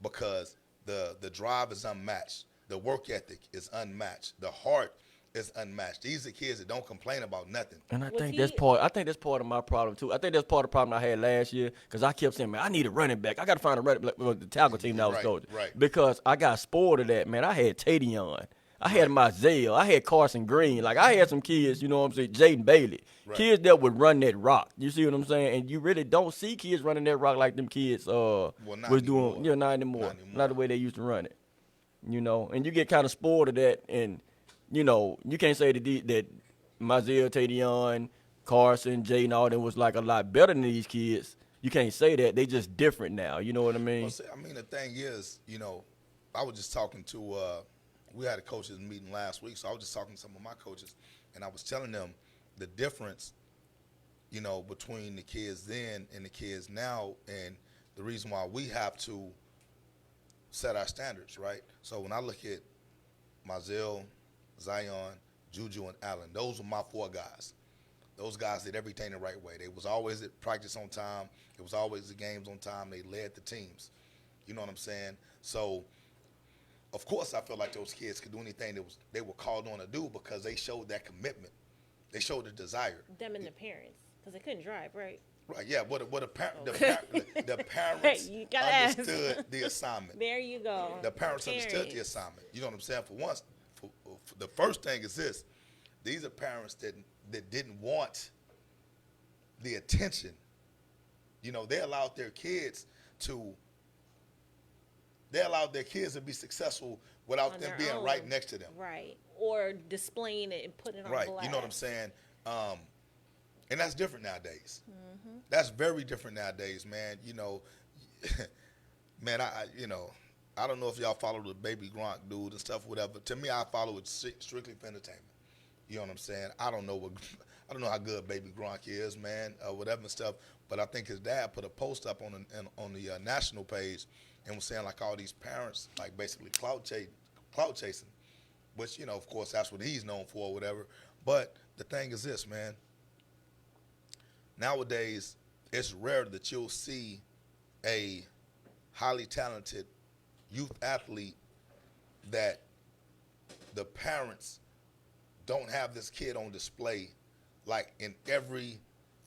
because the drive is unmatched, the work ethic is unmatched, the heart is unmatched. These are kids that don't complain about nothing. And I Was think he- that's part. I think that's part of my problem too. I think that's part of the problem I had last year because I kept saying, "Man, I need a running back. I got to find a running back." The tackle team that I was Right, coaching, right. Because I got spoiled of that, man. I had Tavion, I had Mazel, I had Carson Green. Like I had some kids, you know what I'm saying? Jaden Bailey, Right. kids that would run that rock. You see what I'm saying? And you really don't see kids running that rock like them kids not was doing. anymore. Yeah, not anymore. Not anymore. Not the way they used to run it. You know, and you get kind of spoiled of that, and you know, you can't say that Mazel, Tavion, Carson, Jaden, all them was like a lot better than these kids. You can't say that. They just different now. You know what I mean? Well, see, I mean, the thing is, you know, I was just talking to, we had a coaches meeting last week, so I was just talking to some of my coaches, and I was telling them the difference, you know, between the kids then and the kids now, and the reason why we have to set our standards, right? So when I look at Mazel, Zion, Juju, and Allen, those were my four guys. Those guys did everything the right way. They was always at practice on time. It was always the games on time. They led the teams. You know what I'm saying? So, of course, I feel like those kids could do anything they were called on to do because they showed that commitment. They showed the desire. Them and the parents, because they couldn't drive, right? Right? Yeah. The Hey, parents you gotta ask. understood the assignment. There you go. The parents understood the assignment. You know what I'm saying? For once, for the first thing is this: these are parents that didn't want the attention. You know, they allowed their kids to be successful without On them their being own. right next to them. Right. Or displaying it and putting it on Right. blast. You know what I'm saying? And that's different nowadays. Mm-hmm. That's very different nowadays, man. You know, man, I don't know if y'all follow the Baby Gronk dude and stuff, whatever. To me, I follow it strictly for entertainment. You know what I'm saying? I don't know how good Baby Gronk is, man, whatever and stuff. But I think his dad put a post up on the national page and was saying like all these parents like basically clout chasing, which of course that's what he's known for or whatever. But the thing is this, man. Nowadays, it's rare that you'll see a highly talented youth athlete that the parents don't have this kid on display like in every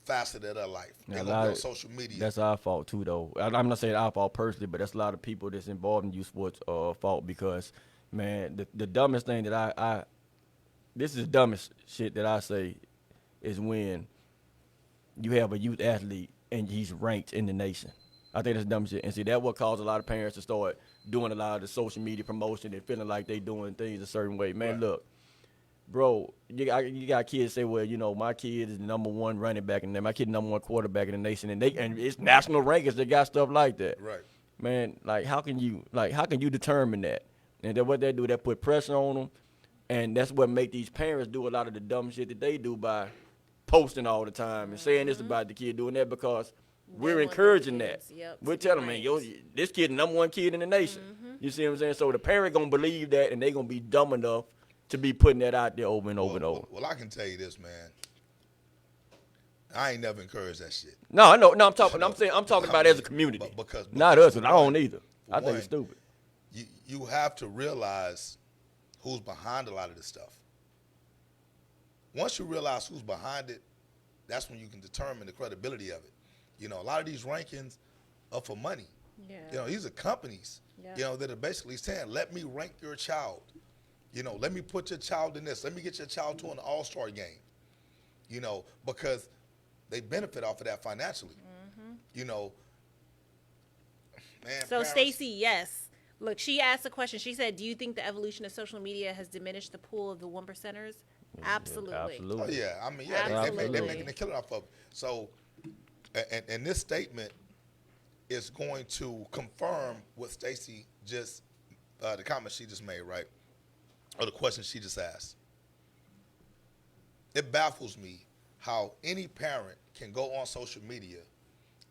facet of their life. They're going to be on social media. That's our fault too, though. I'm not saying our fault personally, but that's a lot of people that's involved in youth sports fault because, man, the dumbest thing that this is the dumbest shit that I say is when you have a youth athlete and he's ranked in the nation. I think that's dumb shit. And see, that's what caused a lot of parents to start doing a lot of the social media promotion and feeling like they doing things a certain way. Man, look, bro, you got kids say, well, my kid is the number one running back and my kid the number one quarterback in the nation, and it's national rankings that got stuff like that. Right. Man, how can you determine that? And then what they do, they put pressure on them, and that's what make these parents do a lot of the dumb shit that they do by posting all the time and saying this about the kid, doing that because we're encouraging that. Yep, we're telling them, man, this kid the number one kid in the nation. You see what I'm saying? So the parent gonna believe that, and they gonna be dumb enough to be putting that out there over and over and over. Well, I can tell you this, man. I ain't never encouraged that shit. No, I know. No, I'm talking about as a community. Because not us. I don't either. I think it's stupid. You have to realize who's behind a lot of this stuff. Once you realize who's behind it, that's when you can determine the credibility of it. A lot of these rankings are for money. Yeah. These are companies, that are basically saying, let me rank your child. Let me put your child in this. Let me get your child to an all-star game. Because they benefit off of that financially. Man. So, Stacey, yes. Look, she asked a question. She said, do you think the evolution of social media has diminished the pool of the one percenters? Absolutely. Absolutely. Oh, yeah. I mean, yeah, they're making a killing off of it. So, and this statement is going to confirm what Stacey just, the comment she just made, right? Or the question she just asked. It baffles me how any parent can go on social media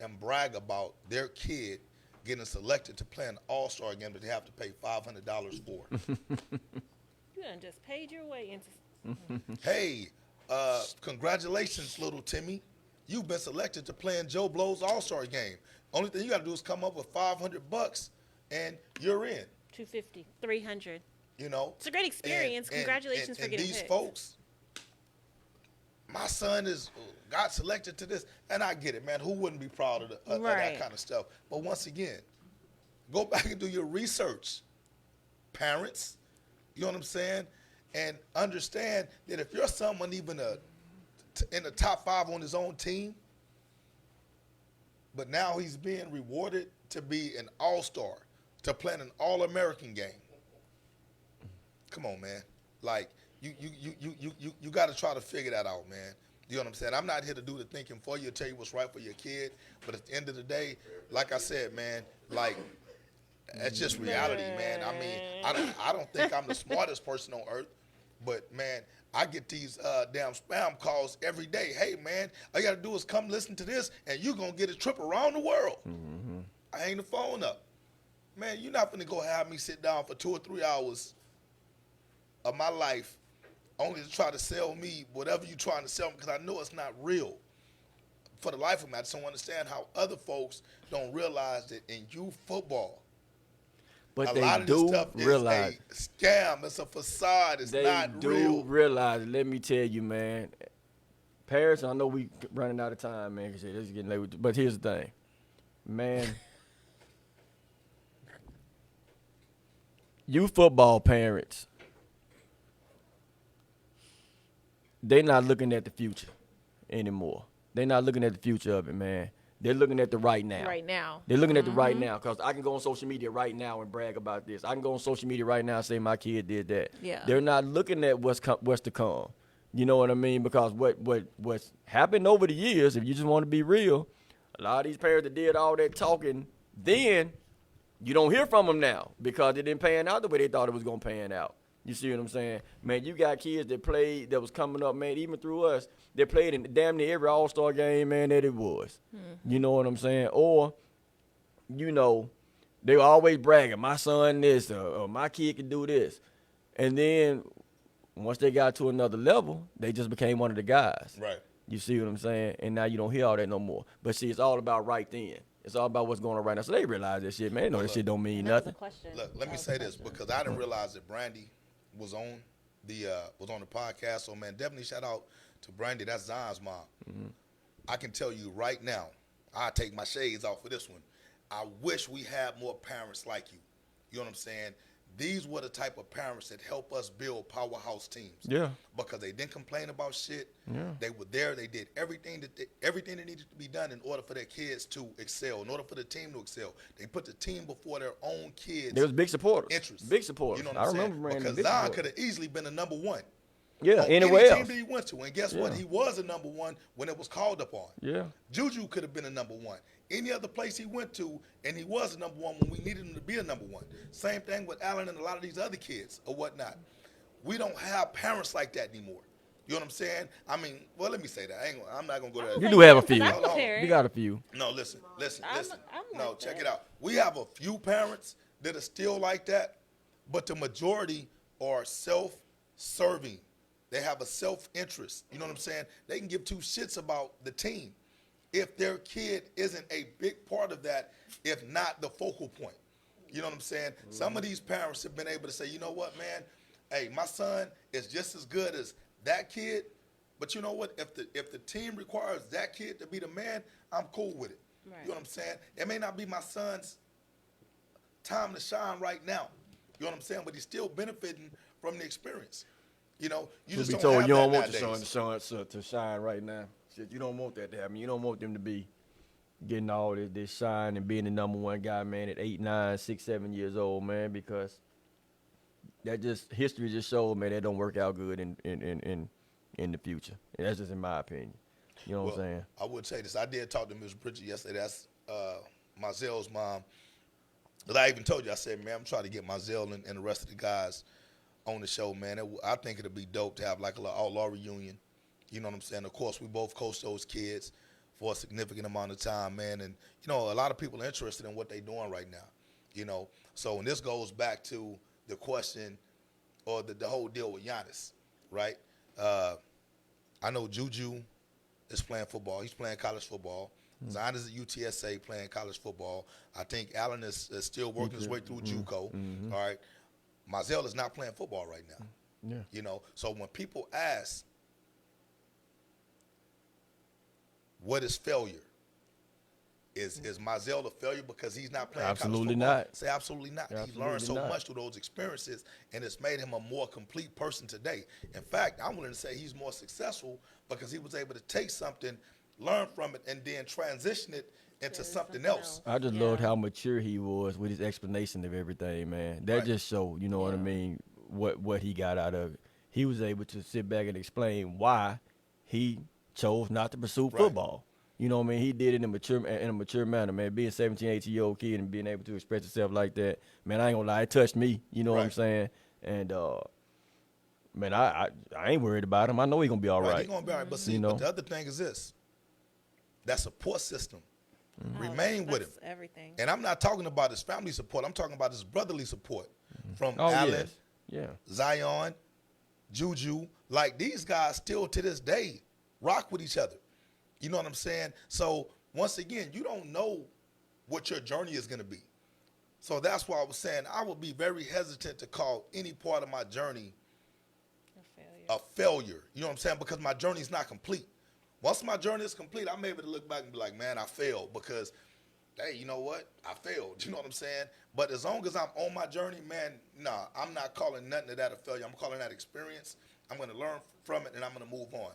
and brag about their kid getting selected to play an all-star game that they have to pay $500 for. You done just paid your way into. Hey, congratulations, little Timmy. You've been selected to play in Joe Blow's all-star game. Only thing you got to do is come up with $500 and you're in. $250, $300. It's a great experience. Congratulations for getting these picked. Folks, my son got selected to this, and I get it, man. Who wouldn't be proud of that kind of stuff? But once again, go back and do your research, parents. You know what I'm saying? And understand that if you're someone even in the top 5 on his own team, but now he's being rewarded to be an all-star, to play in an all-American game. Come on, man. Like, you got to try to figure that out, man. You know what I'm saying? I'm not here to do the thinking for you, tell you what's right for your kid. But at the end of the day, like I said, man, like, that's just reality, man. I mean, I don't think I'm the smartest person on earth, but, man, I get these damn spam calls every day. Hey, man, all you got to do is come listen to this, and you're going to get a trip around the world. Mm-hmm. I hang the phone up. Man, you're not going to go have me sit down for 2 or 3 hours of my life only to try to sell me whatever you're trying to sell me, because I know it's not real. For the life of me, I just don't understand how other folks don't realize that in youth football, but a they lot of do this stuff realize is a scam. It's a facade. It's not real. They do realize. Let me tell you, man. Paris, I know we running out of time, man, because this is getting late. But here's the thing, man. Youth football parents, they're not looking at the future anymore. They're not looking at the future of it, man. They're looking at the right now. Right now. They're looking at the right now, because I can go on social media right now and brag about this. I can go on social media right now and say my kid did that. Yeah. They're not looking at what's to come. You know what I mean? Because what's happened over the years, if you just want to be real, a lot of these parents that did all that talking then, you don't hear from them now because it didn't pan out the way they thought it was going to pan out. You see what I'm saying? Man, you got kids that was coming up, man, even through us, that played in damn near every All-Star game, man, that it was. You know what I'm saying? Or, They were always bragging, my son this, or my kid can do this. And then once they got to another level, they just became one of the guys. Right. You see what I'm saying? And now you don't hear all that no more. But see, it's all about right then. It's all about what's going on right now. So they realize that shit, man. They know that shit don't mean That was a nothing. question. Look, let me That was say a this question. because I didn't realize that Brandy was on the podcast. So man, definitely shout out to Brandy. That's Zion's mom. I can tell you right now, I take my shades off for this one. I wish we had more parents like you. You know what I'm saying? These were the type of parents that help us build powerhouse teams. Yeah. Because they didn't complain about shit. Yeah. They were there. They did everything that needed to be done in order for their kids to excel, in order for the team to excel. They put the team before their own kids. They was big supporters. Interests. Big supporters. You know what I I'm saying? remember Brandon. Because Big Zion supporter. could have easily been a number one. Yeah, on anywhere any else. team that he went to. And guess what? Yeah. He was a number one when it was called upon. Yeah. Juju could have been a number one. Any other place he went to, and he was a number one when we needed him to be a number one. Same thing with Allen and a lot of these other kids or whatnot. We don't have parents like that anymore. You know what I'm saying? I mean, well, let me say that. I'm not going to go there. You do have a few. I'm a Hold on. parent. You got a few. No, listen. I'm No, like check that. it out. We have a few parents that are still like that, but the majority are self-serving. They have a self-interest. You know what I'm saying? They can give two shits about the team if their kid isn't a big part of that, if not the focal point. You know what I'm saying? Some of these parents have been able to say, you know what, man? Hey, my son is just as good as that kid, but you know what? If the team requires that kid to be the man, I'm cool with it. Right. You know what I'm saying? It may not be my son's time to shine right now. You know what I'm saying? But he's still benefiting from the experience. You know, you just be don't told have you that don't want nowadays. your son to shine right now. Shit, you don't want that to happen. You don't want them to be getting all this shine and being the number one guy, man, at 8, 9, 6, 7 years old, man, because that just history just showed, man, that don't work out good in the future. And that's just in my opinion. You know what I'm saying? I would say this. I did talk to Ms. Bridget yesterday. That's Marzel's mom. But I even told you, I said, man, I'm trying to get Marzel and the rest of the guys on the show, man. I think it'd be dope to have like a little outlaw reunion. You know what I'm saying? Of course, we both coached those kids for a significant amount of time, man. And, you know, a lot of people are interested in what they're doing right now, you know. So, and this goes back to the question or the whole deal with Giannis, right? I know Juju is playing football. He's playing college football. Zion is at UTSA playing college football. I think Allen is still working his way through JUCO. All right. Marzel is not playing football right now. Yeah. You know, so when people ask, what is failure? Is Marzel a failure because he's not playing Absolutely college football? not. Say absolutely not. He Absolutely learned so not. much through those experiences, and it's made him a more complete person today. In fact, I'm willing to say he's more successful because he was able to take something, learn from it, and then transition it into something else. I just Yeah. loved how mature he was with his explanation of everything, man. That Right. just showed, you know what I Yeah. mean, what he got out of it. He was able to sit back and explain why he chose not to pursue Right. football. You know what I mean? He did it in a mature manner, man. Being 17, 18-year-old kid and being able to express himself like that, man, I ain't gonna lie, it touched me. You know what I'm Right. saying? And man, I ain't worried about him. I know he gonna be all right. He's gonna be all right. But see, You know? but the other thing is this: that support system. Oh, Remain with him. that's everything. And I'm not talking about his family support. I'm talking about his brotherly support from Oh Allen, yes, yeah. Zion, Juju. Like these guys still to this day rock with each other. You know what I'm saying? So once again, you don't know what your journey is going to be. So that's why I was saying I would be very hesitant to call any part of my journey A failure. a failure. You know what I'm saying? Because my journey is not complete. Once my journey is complete, I'm able to look back and be like, man, I failed because, hey, you know what? I failed. You know what I'm saying? But as long as I'm on my journey, man, nah, I'm not calling nothing of that a failure. I'm calling that experience. I'm going to learn from it, and I'm going to move on.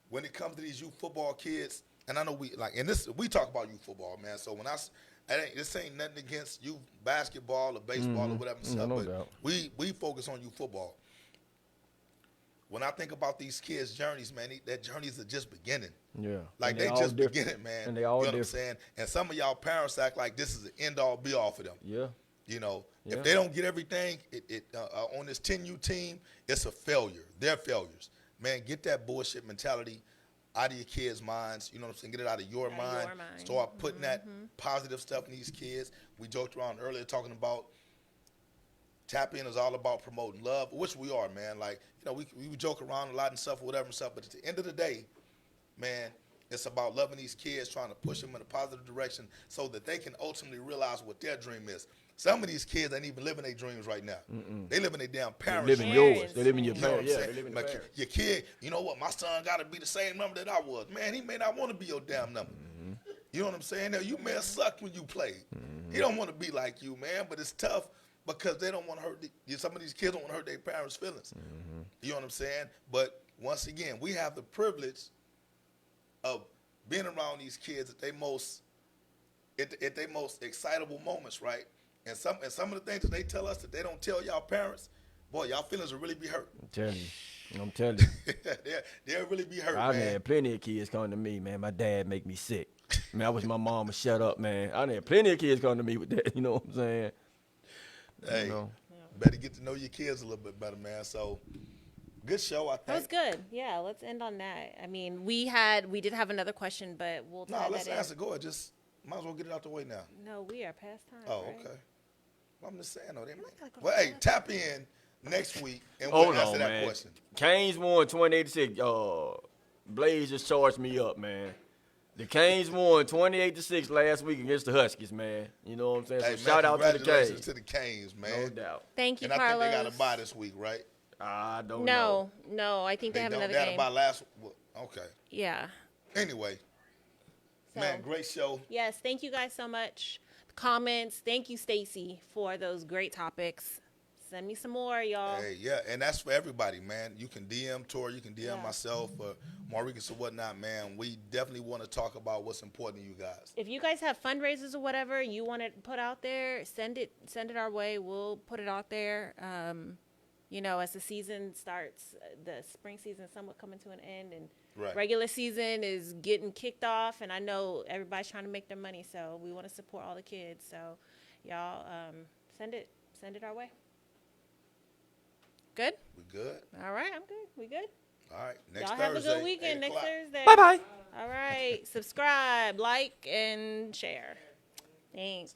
When it comes to these youth football kids, and I know we talk about youth football, man. So when this ain't nothing against youth basketball or baseball or whatever stuff, no but doubt. we focus on youth football. When I think about these kids' journeys, man, their journeys are just beginning. Yeah. Like And they all just different. beginning, man. And they all you know what I'm different. saying? And some of y'all parents act like this is the end all be all for them. Yeah. You know, Yeah. if they don't get everything on this 10U team, it's a failure. They're failures. Man, get that bullshit mentality out of your kids' minds. You know what I'm saying? Get it out of your Out of mind. your mind. Start putting that positive stuff in these kids. We joked around earlier talking about Tap In is all about promoting love, which we are, man. Like, we joke around a lot and stuff, whatever and stuff, but at the end of the day, man, it's about loving these kids, trying to push them in a positive direction so that they can ultimately realize what their dream is. Some of these kids ain't even living their dreams right now. They living their damn parents' They live in dreams. yours. They live in your You know what I'm parents. Yeah, saying? they live in Like, your parents. your kid, you know what? My son got to be the same number that I was. Man, he may not want to be your damn number. You know what I'm saying? Now, you may have sucked when you played. He don't want to be like you, man, but it's tough because they don't want to hurt some of these kids don't want to hurt their parents' feelings. You know what I'm saying? But once again, we have the privilege of being around these kids at their most excitable moments, right? And some of the things that they tell us that they don't tell y'all parents, boy, y'all feelings will really be hurt. I'm telling you. They'll really be hurt, I man. had plenty of kids come to me, man. My dad make me sick. Man, I wish my mom would shut up, man. I had plenty of kids come to me with that. You know what I'm saying? Hey, You know. better get to know your kids a little bit better, man. So, good show, I think. That was good. Yeah, let's end on that. I mean, we did have another question, but we'll tie No, that let's in. answer. Go ahead. Just might as well get it out the way now. No, we are past time. Oh, right? okay. Well, I'm just saying, though. gotta go Well, to hey, the tap in next week and we'll Hold answer on, that man. question. Canes won 28-6. Blaze just charged me up, man. The Canes won 28-6 last week against the Huskies, man. You know what I'm saying? So Hey, man, shout out to the congratulations Canes. to the Canes, man. No doubt. Thank you, And I Carlos. think they got a bye this week, right? I don't know. No, I think they have don't. another They had a game. bye last. Okay. Yeah. Anyway, So, man, great show. yes, thank you guys so much. Comments. Thank you, Stacy, for those great topics. Send me some more, y'all. Hey, yeah, and that's for everybody, man. You can DM Tori, you can DM Yeah. myself, or Maricus or whatnot, man. We definitely want to talk about what's important to you guys. If you guys have fundraisers or whatever you want to put out there, send it our way. We'll put it out there. As the season starts, the spring season is somewhat coming to an end, and Right. regular season is getting kicked off. And I know everybody's trying to make their money, so we want to support all the kids. So, y'all, send it our way. Good. We good? All right, I'm good. We good. All right. Next Y'all Thursday. have a good weekend 8 next o'clock. Thursday. Bye-bye. All right. Subscribe, like, and share. Thanks.